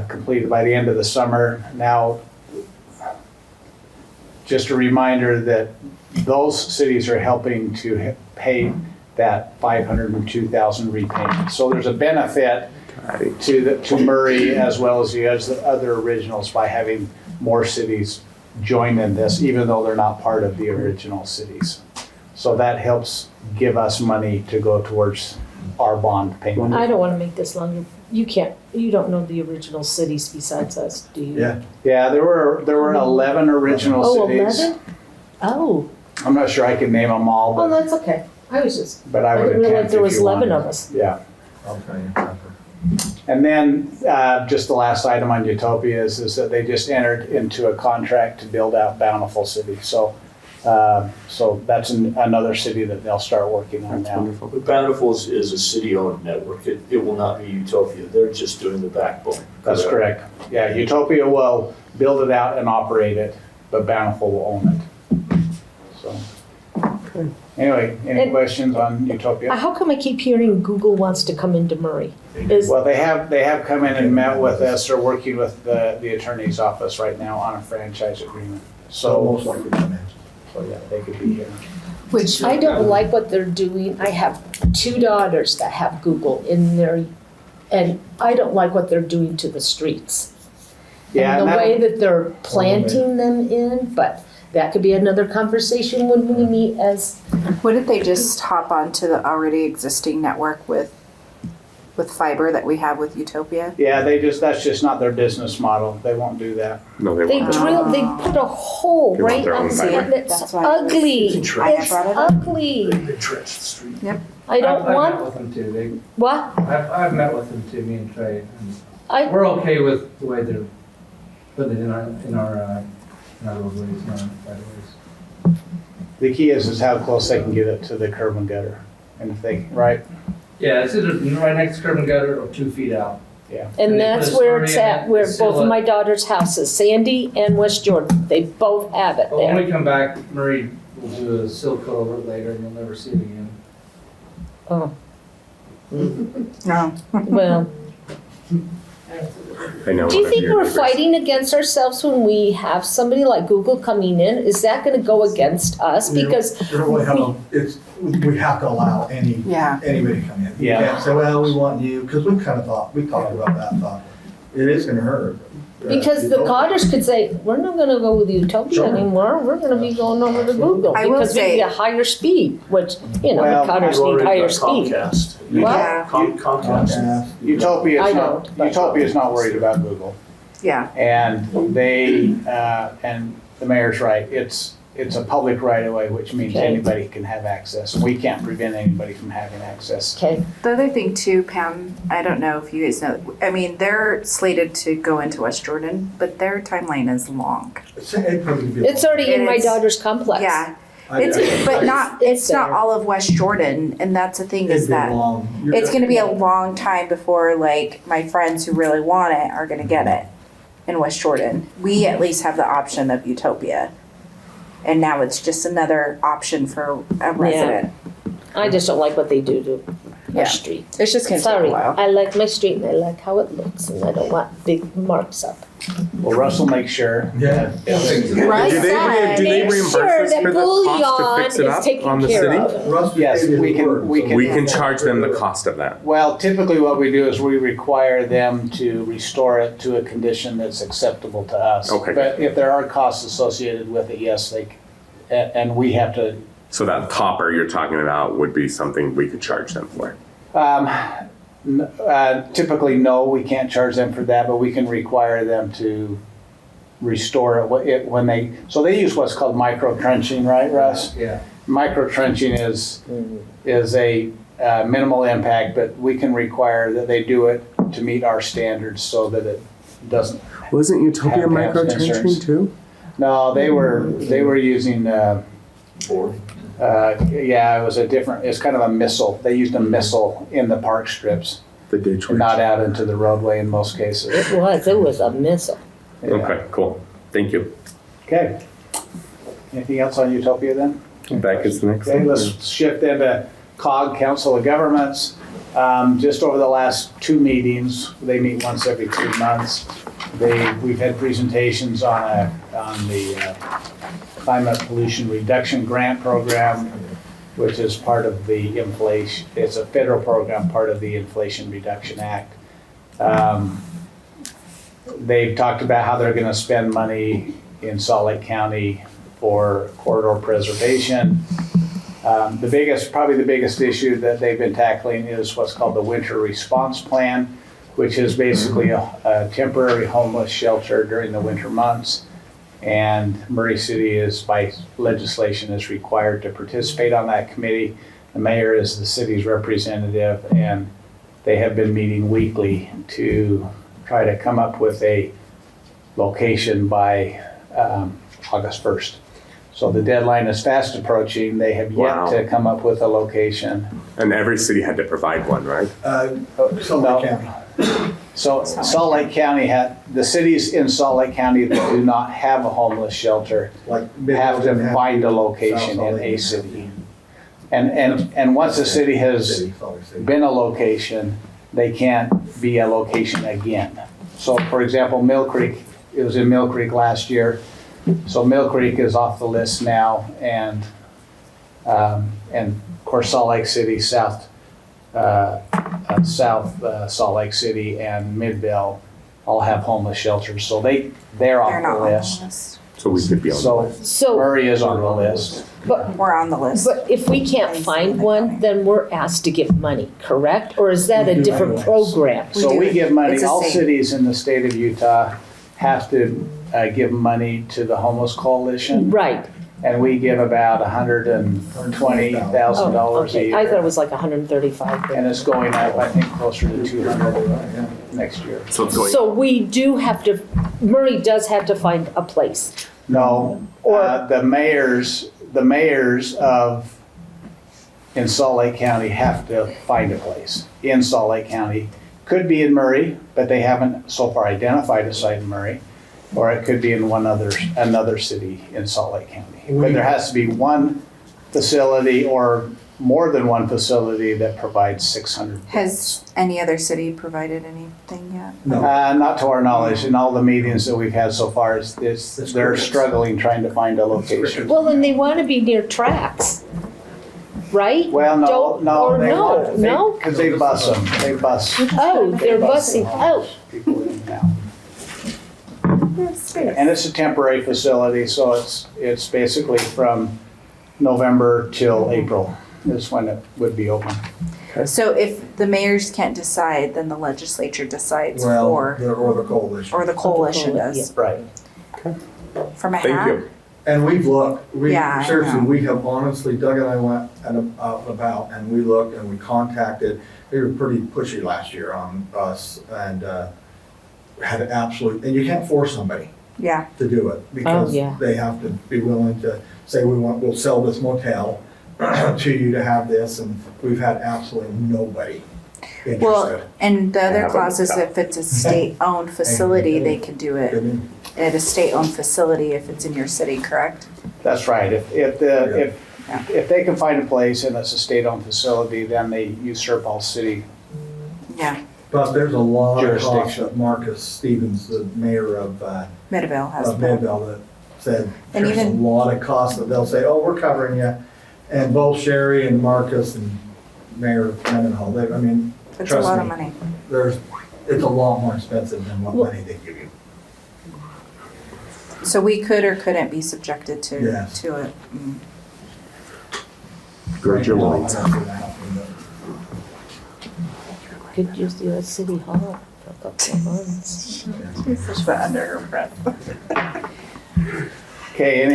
completed by the end of the summer. Now, just a reminder that those cities are helping to pay that 502,000 repayment. So there's a benefit to Murray as well as the other originals by having more cities join in this, even though they're not part of the original cities. So that helps give us money to go towards our bond payment. I don't want to make this longer. You don't know the original cities besides us, do you? Yeah. Yeah, there were 11 original Oh, cities. 11? Oh, I'm not sure I can name them all, oh, but, that's okay. I was just, but I I would didn't realize attempt there if was you 11 wanted. of us. Yeah. I'll try and And then, just the last item on Utopia is that they just entered into a contract to build out Bountiful City. So that's another city that they'll start working on now. But Bountiful is a city-owned network. It will not be Utopia. They're just doing the backbone. That's correct. Yeah, Utopia will build it out and operate it, but Bountiful will own it. So, anyway, any And- questions on Utopia? How come I keep hearing Google wants to come into Murray? Well, they have come in and met with us. They're working with the attorney's office right now on a franchise agreement. So So, most likely come in. so yeah, they could be here. Which, I don't like what they're doing. I have 2 daughters that have Google in their, and I don't like what they're doing to the streets. Yeah, And the and way that, that they're planting them in, but that could be another conversation when we meet as, wouldn't they just hop onto the already existing network with fiber that we have with Utopia? yeah, that's just not their business model. They won't do that. No, they they won't. they put a hole They want right their on own the fiber. end. It's That's why I was- ugly. I It's brought it up. ugly. They trench the street. I don't I've met want, with them too. what? I've met with them too, me and Trey. And I, we're okay with the way they're putting it in our roadways, in our right of ways. The key is how close they can get it to the curb and gutter. And if they, right? Yeah, it's either right next to curb and gutter or 2 feet out. Yeah. and they that's put a where it's story in at, it, where seal both of it. my daughter's houses, Sandy and West Jordan, they both have it But when there. we come back, Murray will do a seal coat over it later and you'll never see it again. Oh, No. well. I know. Do you one of think your we're neighbors. fighting against ourselves when we have somebody like Google coming in? Is that gonna go against us? We don't- Because We don't really have we have to allow anybody to come in. You Yeah. can't say, well, we want you, because we kind of we talked about that, thought, it is gonna hurt. Because the Cotters could say, we're not gonna go with Utopia Sure. anymore, we're gonna be going over to Google. I will Because we say- get higher speed, which, you know, Well, the Cotters You've need already higher got speed. Comcast. Yeah. Comcast. Utopia is not worried about Google. Yeah. And they, and the mayor's right, it's a public right of way, which means Okay. anybody can have access. We can't prevent anybody from having access. Okay, The other thing too, Pam, I don't know if you guys know, I mean, they're slated to go into West Jordan, but their timeline is long. it's already in my It's- daughter's complex. Yeah, but it's not there. all of West Jordan, and that's the thing is that it's gonna be a long time before like my friends who really want it are gonna get it in West Jordan. We at least have the option of Utopia. And now it's just another option for a resident. I just don't like what they do to Yeah. our street. It's just gonna take a Sorry, while. I like my street and I like how it looks and I don't want big marks up. Well, Russell makes sure. Yeah. Right Do they side, reimburse make us sure that for the cost to bullion fix it is up taken on the care city? of. Yes, we can- We can charge them the cost of that. Well, typically what we do is we require them to restore it to a condition that's acceptable to us. Okay. But if there are costs associated with it, yes, and we have to, So that copper you're talking about would be something we could charge them for. Typically, no, we can't charge them for that, but we can require them to restore it when they, so they use what's called micro trenching, right, Russ? Yeah. Micro trenching is a minimal impact, but we can require that they do it to meet our standards so that it doesn't. Wasn't Utopia Have micro trenching concerns. too? No, they were using, Board. yeah, it was a different, it's kind of a missile. They used a missile in the park strips, The ditch witch. not out into the roadway in most cases. It was a missile. Yeah. Okay, cool. Thank you. Okay. Anything else on Utopia then? Back is the next Okay, one. let's shift into COG, Council of Governments. Just over the last 2 meetings, they meet once every 2 months. We've had presentations on the Climate Pollution Reduction Grant Program, which is part of the inflation, it's a federal program, part of the Inflation Reduction Act. They've talked about how they're gonna spend money in Salt Lake County for corridor preservation. Probably the biggest issue that they've been tackling is what's called the Winter Response Plan, which is basically a temporary homeless shelter during the winter months. And Murray City is, by legislation, is required to participate on that committee. The mayor is the city's representative, and they have been meeting weekly to try to come up with a location by August 1st. So the deadline is fast approaching. They have yet Wow. to come up with a location. And every city had to provide one, right? Salt Lake County. So Salt Lake County the cities in Salt Lake County that do not have a homeless shelter Like have to Midfield, find a South location Salt in Lake. a city. And once a city has Salt Lake City. been a location, they can't be a location again. So for example, Mill Creek, it was in Mill Creek last year. So Mill Creek is off the list now, and of course Salt Lake City, South Salt Lake City and Midvale all have homeless shelters, so they're They're off not the on the list. list. So we could be on. So So, Murray is on the list. We're on the list. but if we can't find one, then we're asked to give money, correct? Or is that a different program? We So do. we give money, It's a all state. cities in the state of Utah have to give money to the Homeless Coalition, Right. and we give about $120,000 Oh, a okay. I thought it year. was like 135. And it's going up, I think, closer to 200 next year. So it's going. So we do have to, Murray does have to find a place. No, the mayors in Salt Lake County have to find a place in Salt Lake County. Could be in Murray, but they haven't so far identified a site in Murray. Or it could be in another city in Salt Lake County. But there has to be one facility or more than one facility that provides 600 beds. Has any other city provided anything yet? No. Not to our knowledge. In all the meetings that we've had so far, they're crickets. struggling trying to find a location. Well, then they want to be near tracks, right? Well, no, Don't- no. or they no, want- no? Because they bus them. They bus Oh, they're busing out. people in and out. And it's a temporary facility, so it's basically from November till April is when it would be open. So if the mayors can't decide, then the legislature decides Well, for, or the coalition. or the coalition does. Right. From a Thank hat? you. And we've looked, Yeah, I seriously, know. we have honestly, Doug and I went out and about and we looked and we contacted, they were pretty pushy last year on us and had an absolute, and you can't force somebody Yeah. to do it because yeah. they have to be willing to say, we'll sell this motel to you to have this, and we've had absolutely nobody Well, interested. and the other have a clause is motel. if it's a state-owned facility, they can do it at a state-owned facility if it's in your city, correct? That's right. If they can find a place and it's a state-owned facility, then they usurp all city. Yeah. But there's a lot of costs Jurisdiction. that Marcus Stevens, the mayor of Midvale has that. Midville, that said, And there's a even- lot of costs that they'll say, oh, we're covering you. And both Sherry and Marcus and Mayor Mendenhall, I mean, It's a trust lot of me, money. it's a lot more expensive than what money they give you. So we could or couldn't be subjected to Yes. it. Mm. Gird your loins. Could use the US City Hall for a couple of months. Just put under her breath. Okay,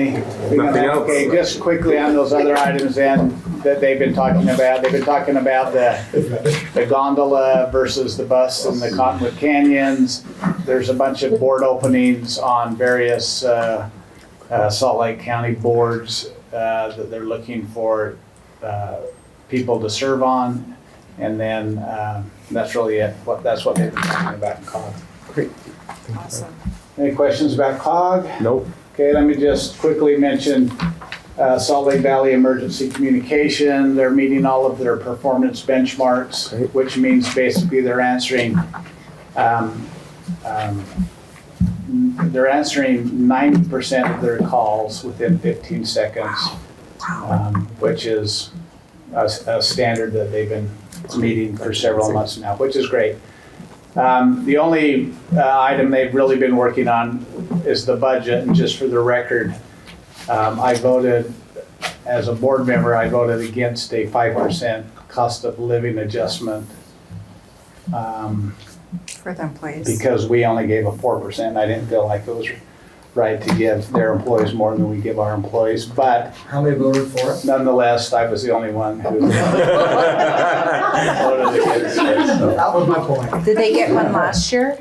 Nothing else? Okay, just quickly on those other items then that they've been talking about. They've been talking about the gondola versus the bus in the Cottonwood Canyons. There's a bunch of board openings on various Salt Lake County boards that they're looking for people to serve on. And then that's really it. That's what they've been talking about in COG. Great. Awesome. Any questions about COG? Nope. Okay, let me just quickly mention Salt Lake Valley Emergency Communication. They're meeting all of their performance benchmarks, Great. which means basically they're answering 90% of their calls within 15 seconds, which is a standard that they've been meeting for several months now, which is great. The only item they've really been working on is the budget, and just for the record, I voted, as a board member, I voted against a 5% cost of living adjustment For the employees. because we only gave a 4%. I didn't feel like it was right to give their employees more than we give our employees, but How many voted for it? nonetheless, I was the only one who voted against it. So. That was my point. Did they get one last year?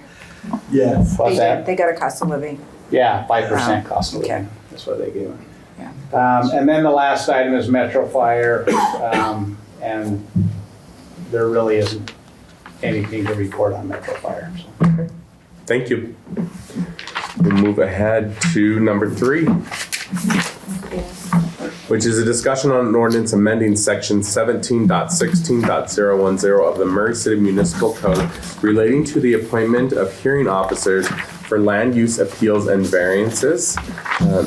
Yes. What's They that? did. They got a cost of living. Yeah, 5% cost of Okay. living, that's what they gave them. Yeah. And then the last item is Metro Fire, and there really isn't anything to report on Metro Fire. So. Thank you. We'll move ahead to number 3, which is a discussion on an ordinance amending section 17.16.010 of the Murray City Municipal Code relating to the appointment of hearing officers for land use appeals and variances.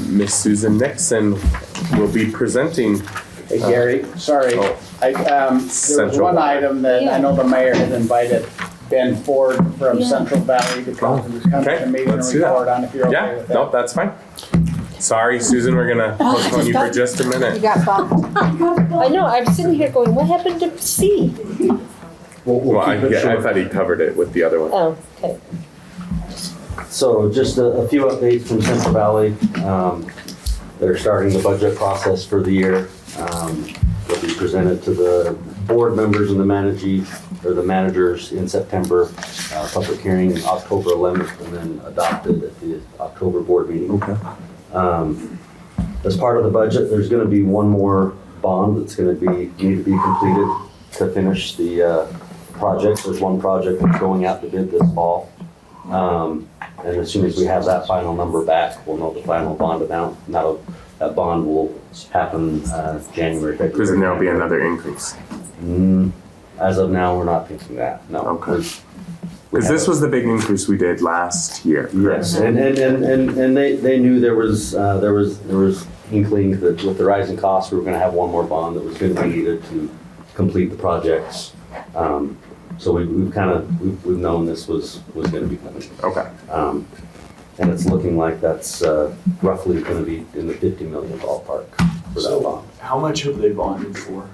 Miss Susan Nixon will be presenting. Hey Gary, sorry, Oh. there was Central one Valley. item that I know the mayor had invited Ben Ford from Central Valley to come to the Okay, meeting and let's do that. report on if you're okay Yeah, with that. no, that's fine. Sorry, Susan, we're gonna postpone you for just a You minute. got bumped. I know, I'm sitting here going, what happened to C? Well, I thought he covered it with the other one. Oh, okay. So just a few updates from Central Valley. They're starting the budget process for the year. They'll be presented to the board members and the managers in September. Public hearing October 11th and then adopted at the October board meeting. Okay. As part of the budget, there's going to be one more bond that's going to need to be completed to finish the project. There's one project that's going out to bid this fall. And as soon as we have that final number back, we'll know the final bond amount. And that bond will happen January, February. Because then there'll be another increase. As of now, we're not thinking that, no. Okay. Because this was the big increase we did last year. Yes, and they knew there was inkling that with the rising costs, we were gonna have one more bond that was gonna be needed to complete the projects. So we've known this was gonna be coming. Okay. And it's looking like that's roughly gonna be in the $50 million ballpark for that bond. How much have they bonded for,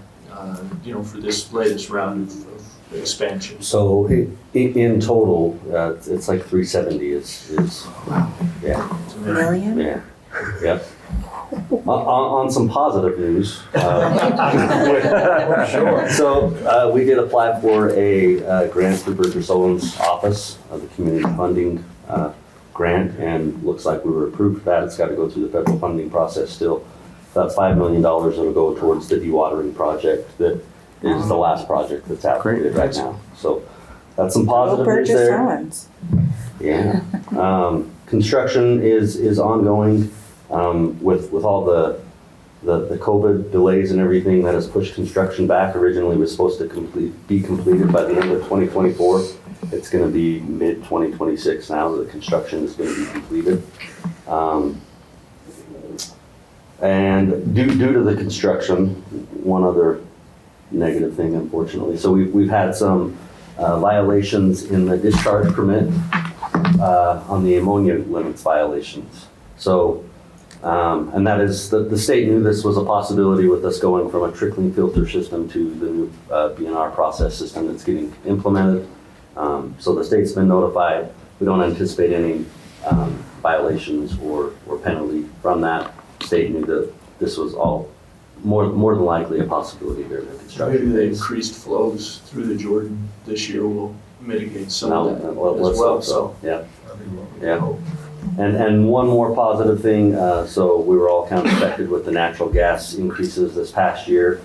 for this latest round of expansion? So in total, it's like 370 is, yeah. Million? Yeah, yep. On some positive news. So we did apply for a grant through Berger Solon's office of the community funding grant, and looks like we were approved for that. It's got to go through the federal funding process still. That $5 million that'll go towards the dewatering project that is the last project that's activated right now. So that's some positive news there. Burgess Yeah. Construction is ongoing with all the COVID delays and everything that has pushed construction back. Originally was supposed to be completed by the end of 2024. It's going to be mid 2026 now that the construction is going to be completed. And due to the construction, one other negative thing, unfortunately. So we've had some violations in the discharge permit on the ammonia limits violations. So And that is, the state knew this was a possibility with us going from a trickling filter system to the new BNR process system that's getting implemented. So the state's been notified. We don't anticipate any violations or penalty from that. State knew that this was all more than likely a possibility during the construction. Maybe the phase. increased flows through the Jordan this year will mitigate some No, of that let's as well, hope so. Yeah. Yeah. And one more positive thing, so we were all kind of affected with the natural gas increases this past year.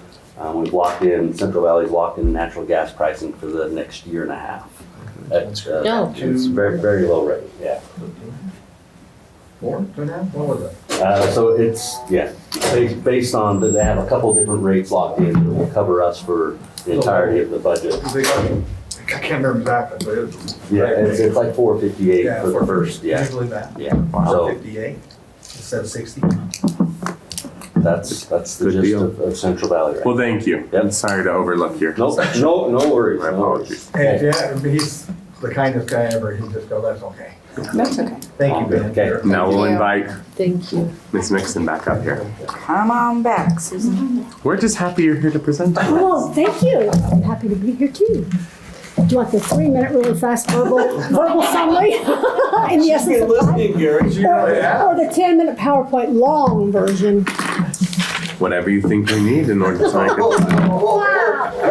We've locked in, Central Valley's locked in natural gas pricing for the next year and a half. That's No. It's very, very low rate, yeah. 4, 2.5, what was it? So it's, yeah, based on, they have a couple different rates locked in that will cover us for the entirety of the budget. They got, I can't remember exactly, but it was. Yeah, it's like 458 Yeah, for the first, yeah. Usually that. Yeah, so 58 instead of 60. that's the Good gist deal. of Central Valley right Well, thank you. Yep. I'm sorry to overlook your. No worries. My no apologies. Hey, yeah, he's the kindest guy ever. He just go, that's okay. That's okay. Thank you, Ben. Okay. Now we'll you. invite Thank you. Ms. Nixon back up here. Come on back, Susan. We're just happy you're here to present to us. Oh, thank you. I'm happy to be here too. Do you want the 3-minute really fast verbal summary? In the essence of time? Gary. Or the 10-minute PowerPoint long version? Whatever you think we need in order to make it. We're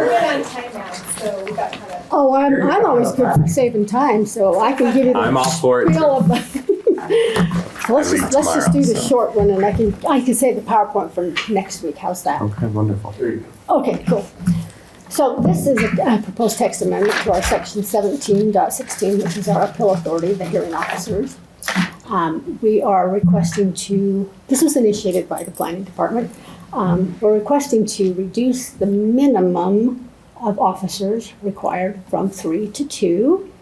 good on time now, so we got kind of. Oh, I'm always good for saving time, so I can give you the I'm all for it. spiel of the. So let's leave just do the tomorrow, so. short one, and I can save the PowerPoint for next week. How's that? Okay, wonderful. Okay, cool. So this is a proposed text amendment to our section 17.16, which is our appeal authority, the hearing officers. We are requesting this was initiated by the planning department. We're requesting to reduce the minimum of officers required from 3 to 2,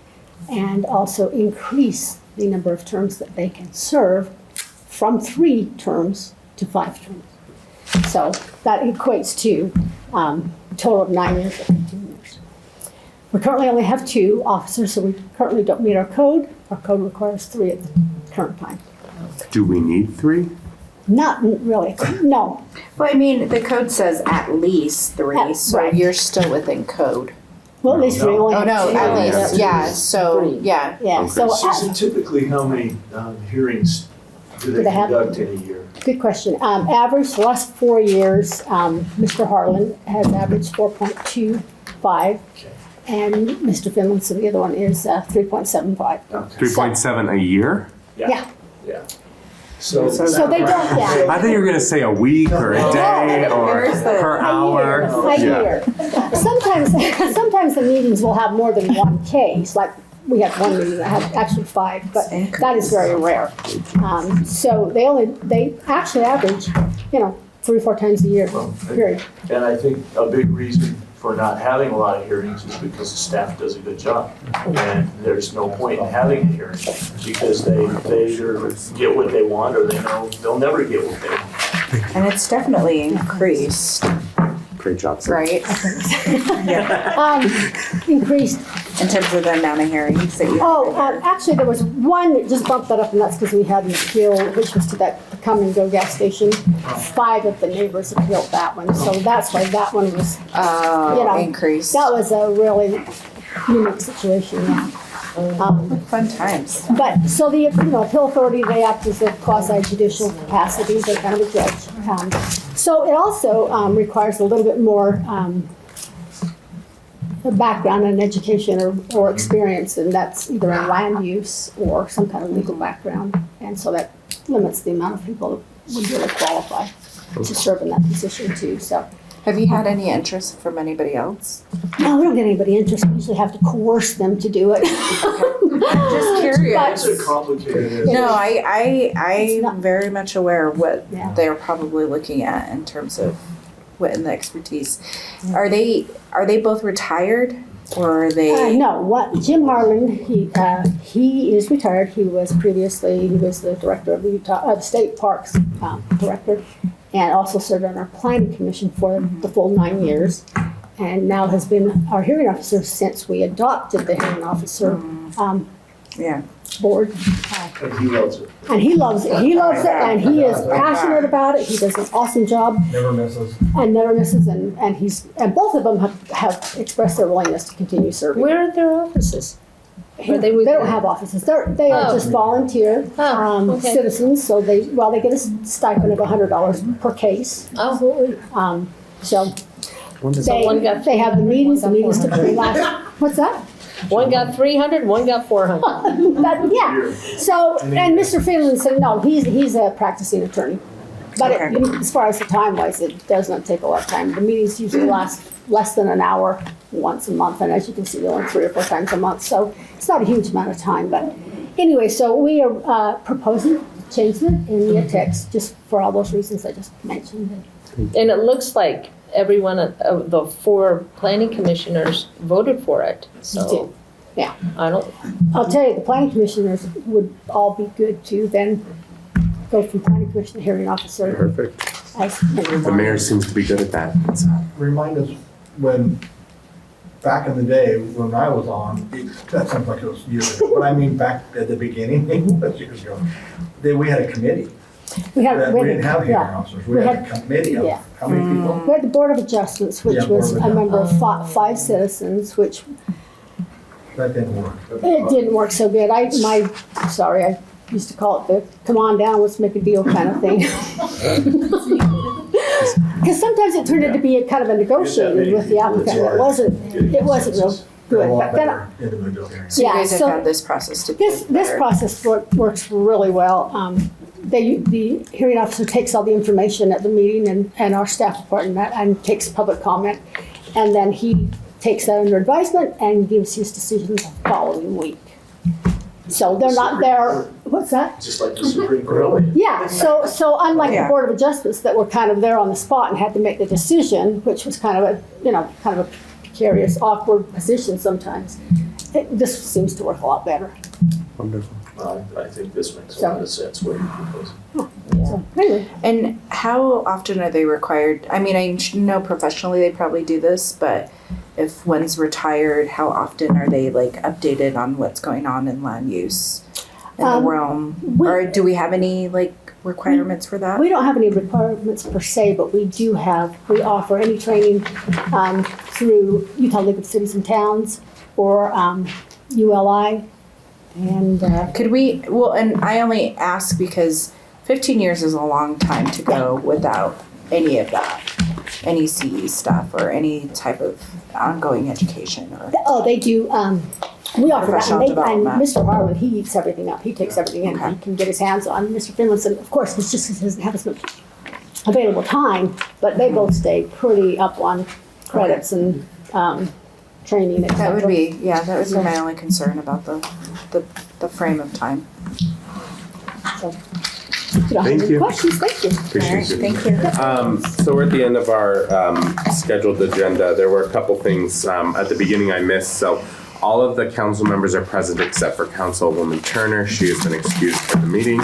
and also increase the number of terms that they can serve from 3 terms to 5 terms. So that equates to a total of 9 years or 15 years. We currently only have 2 officers, so we currently don't meet our code. Our code requires 3 at the current time. Do we need 3? Not really, no. Well, I mean, the code says at least 3, so Right. you're still within code. Well, at least we only Oh, have no, 2. at least, yeah, so, 3. yeah. Yeah, Okay. so, Susan, typically how many hearings do they Do they have? conduct in a year? good question. Average, the last 4 years, Mr. Harlan has averaged 4.25, Okay. and Mr. Finlinson, the other one, is 3.75. Okay. 3.7 a year? Yeah, Yeah. So. so they don't, yeah. I thought you were gonna say a week or a day or Where's the- per hour. A year. Sometimes the meetings will have more than one case, like we had one meeting that had actually 5, but that is very rare. So they actually average, 3 or 4 times a year, period. And I think a big reason for not having a lot of hearings is because the staff does a good job. And there's no point in having a hearing because they either get what they want or they know they'll never get what they want. And it's definitely increased, Great job, sir. right? Increased. In terms of the amount of hearings that you. Actually, there was one that just bumped that up, and that's because we had an appeal, which was to the Come and Go gas station. 5 of the neighbors appealed that one, so that's why that one was, Increased. that was a really unique situation, yeah. Fun times. But, so the, appeal authority, they act as a quasi judicial capacity, they're kind of a judge. So it also requires a little bit more background and education or experience, and that's either in land use or some kind of legal background. And so that limits the amount of people that would really qualify to serve in that position too, so. Have you had any interest from anybody else? No, we don't get anybody interested, we usually have to coerce them to do it. Just curious. It's a complicated. No, I'm very much aware of what Yeah. they're probably looking at in terms of what in the expertise. Are they both retired or are they? No, Jim Harlan, he is retired. He was the director of the state parks director, and also served on our planning commission for the full 9 years, and now has been our hearing officer since we adopted the hearing officer Yeah. board. And he loves it. And he loves it. He loves it, and he is passionate about it. He does an awesome job Never misses. and never misses. And both of them have expressed their willingness to continue serving. Where are their offices? They don't have offices. They are Oh. just volunteer Okay. citizens. So they get a stipend of $100 per case. Oh, So so one got they have the meetings. The meetings 400. typically last. What's that? one got 300, one got 400. Yeah. So, and Mr. Finlinson, no, he's a practicing attorney. But as far as the time-wise, it does not take a lot of time. The meetings usually last less than an hour once a month, and as you can see, they're only 3 or 4 times a month. So it's not a huge amount of time. But anyway, so we are proposing to change it in the text just for all those reasons I just mentioned. And it looks like everyone of the 4 planning commissioners voted for it, so. Yeah. I don't, I'll tell you, the planning commissioners would all be good to then go from planning commissioner to hearing officer. Perfect. As The mayor seems to be good at that. So. Remind us when, back in the day, when I was on, that sounds like it was years ago, but I mean back at the beginning, maybe it was years ago, we had a committee. We didn't have hearing officers, we had a committee of, yeah. how many people? We had the Board of Adjustments, which Yeah, Board was of a member of 5 citizens, which That didn't work. it didn't work so good. I used to call it the come on down, let's make a deal kind of thing. Because sometimes it turned out to be a kind of a negotiating with the applicant. It wasn't real They're a good. lot But then, better individual hearings. So you Yeah, guys have so found this process to be this better. process works really well. The hearing officer takes all the information at the meeting and our staff report and takes public comment. And then he takes that under advisement and gives his decisions the following week. So they're not there, what's that? Just like the Supreme Court. Yeah, so unlike the Yeah. Board of Adjustments that were kind of there on the spot and had to make the decision, which was kind of a precarious, awkward position sometimes, this seems to work a lot better. Wonderful. Well, I think this makes a lot of sense, what you're proposing. So, anyway. And how often are they required? I mean, I know professionally they probably do this, but if one's retired, how often are they like updated on what's going on in land use in the realm? Or do we have any like requirements for that? We don't have any requirements per se, but we offer any training through Utah League of Cities and Towns or ULI. And Could we, well, and I only ask because 15 years is a long time to go without any of that, any CE stuff or any type of ongoing education or. they do. We offer that, Professional and development. Mr. Harlan, he eats everything up. He takes everything in. Okay. He can get his hands on. Mr. Finlinson, of course, he doesn't have as much available time, but they both stay pretty up on credits and training, et That would cetera. be, that would be my only concern about the frame of time. So, if you don't have Thank any you. questions, thank you. Appreciate you. Thank you. So we're at the end of our scheduled agenda. There were a couple things at the beginning I missed. So all of the council members are present except for Councilwoman Turner. She has been excused from the meeting.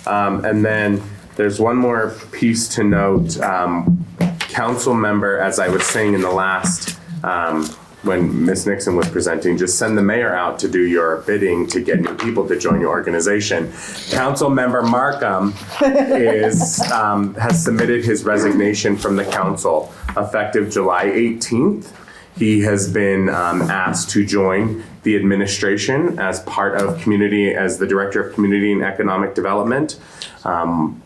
And then there's one more piece to note. Council member, as I was saying in the last, when Ms. Nixon was presenting, just send the mayor out to do your bidding to get new people to join your organization. Council member Markham has submitted his resignation from the council effective July 18th. He has been asked to join the administration as part of as the Director of Community and Economic Development.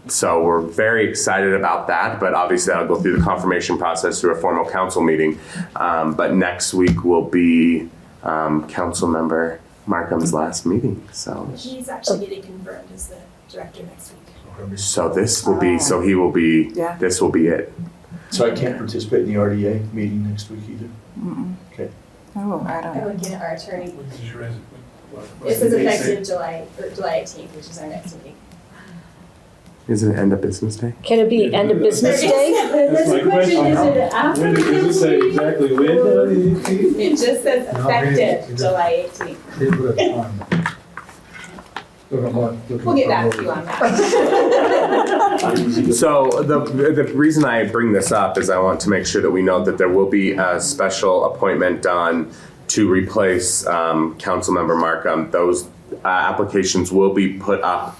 So we're very excited about that, but obviously that'll go through the confirmation process through a formal council meeting. But next week will be council member Markham's last meeting, so. He's actually getting confirmed as the director next week. So this will be, this will be it. So I can't participate in the RDA meeting next week either? Okay. Oh, I don't I know. would get our attorney. This is effective July 18th, which is our next meeting. Is it end of business day? can it be end of business day? That's the question, is it after the Does it say exactly when? It just says effective July 18th. They put it on. We'll get back to you on that. So the reason I bring this up is I want to make sure that we know that there will be a special appointment done to replace Councilmember Markham. applications will be put up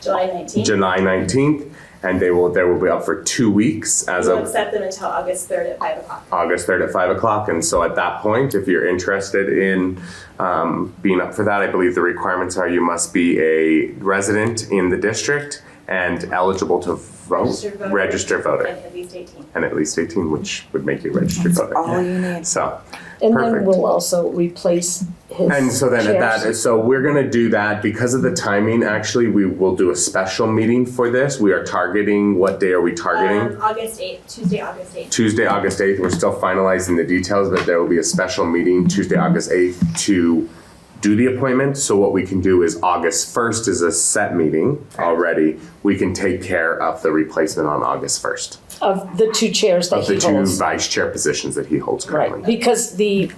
July 19th. July 19th, and they will be up for 2 weeks as We'll of accept them until August 3rd at 5 o'clock. August 3rd at 5 o'clock. And so at that point, if you're interested in being up for that, I believe the requirements are you must be a resident in the district and eligible to vote, registered voter, And at least 18. and at least 18, which would make you a registered voter. All you need. So, And perfect. then we'll also replace his And so then at chairs. that, so we're gonna do that because of the timing, actually, we will do a special meeting for this. We are targeting, what day are we targeting? August 8th, Tuesday, August 8th. Tuesday, August 8th. We're still finalizing the details, but there will be a special meeting Tuesday, August 8th to do the appointment. So what we can do is August 1st is a set meeting already. We can take care of the replacement on August 1st Of the two chairs that of the he two holds. vice chair positions that he holds Right, currently. because the,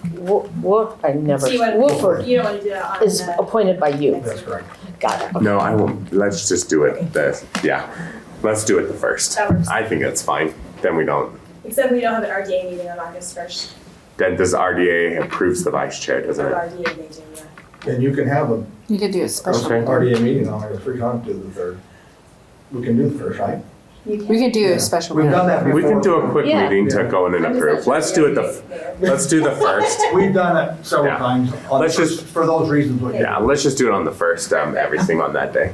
I never, So you want, Woodford you don't want to do that on is the. appointed by you. That's correct. Got it. No, I won't. Let's just do it let's do it the 1st. That works. I think that's fine. Then we don't. Except we don't have an RDA meeting on August 1st. Then does RDA approves the vice chair, doesn't Or it? RDA they do, yeah. And you can have a You could do a special. Okay. RDA meeting on August 1st, on to the 3rd. We can do the 1st, right? We could do a special. We've done that before. We can do a quick Yeah. meeting to go in and I'm just approve. not Let's sure do it let's do the 1st. We've done it several Yeah. times on the Let's just- first, for those reasons. what you- Yeah, let's just do it on the 1st, everything on that day.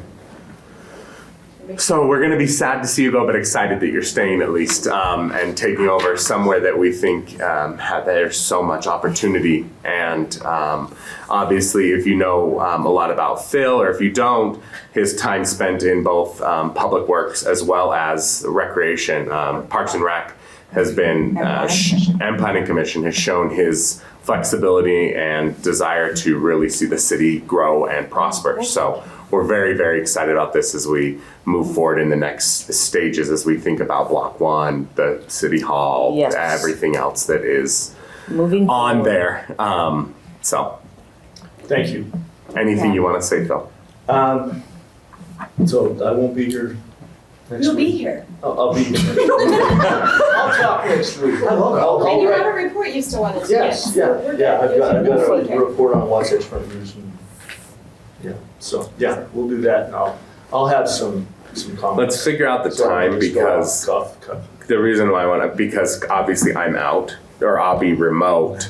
So we're gonna be sad to see you go, but excited that you're staying at least, and taking over somewhere that we think, there's so much opportunity. And, obviously, if you know, a lot about Phil, or if you don't, his time spent in both, public works as well as recreation, Parks and Rec has been, and Planning Commission has shown his flexibility and desire to really see the city grow and prosper. So we're very, very excited about this as we move forward in the next stages, as we think about Block 1, the City Hall, Yes. everything else that is Moving on forward. there. So Thank you. anything you want to say, Phil? So I won't be here next You'll be week. here. I'll be here. I'll talk next week. And you have a report you still wanted to get. Yes, so yeah, we're good. yeah, I've You'll got be a here. report on Wasatch Front News and, yeah, so, yeah, we'll do that and I'll have some comments. Let's figure out the So I'll time just go because off the cuff. the reason why I want to, because obviously I'm out or I'll be remote,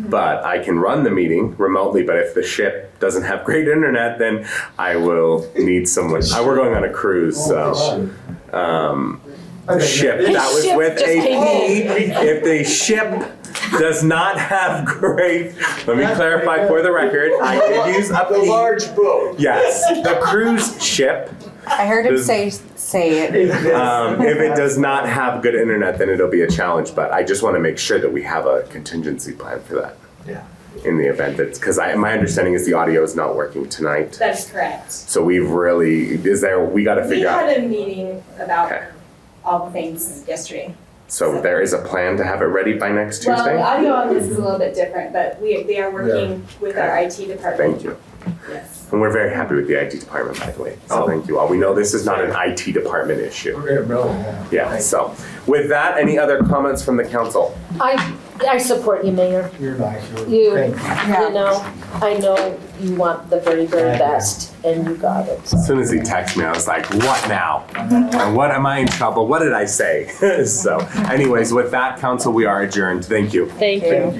but I can run the meeting remotely. But if the ship doesn't have great internet, then I will need someone. We're going on a cruise, so ship that was ship with just a came P. If the ship does not have great, let me clarify for the record, I did use a The P. large boat. Yes, the cruise ship. I heard him Does- say it. If it does not have good internet, then it'll be a challenge, but I just want to make sure that we have a contingency plan for that. Yeah. In the event that, because my understanding is the audio is not working tonight. That is correct. So we got to We figure out, had a meeting about Okay. all the things yesterday. so there is a plan to have it ready by next Well, the Tuesday? audio on this is a little bit different, but they are working with our IT department. Thank you. Yes. And we're very happy with the IT department, by the way, so thank you all. We know this is not an IT department issue. Yeah, so with that, any other comments from the council? I support you, Mayor. You're nice. You, Thank you. you know, I know you want the very, very best, and you got it. So. As soon as he texted me, I was like, what now? And what am I in trouble? What did I say? So anyways, with that, council, we are adjourned. Thank you. Thank you.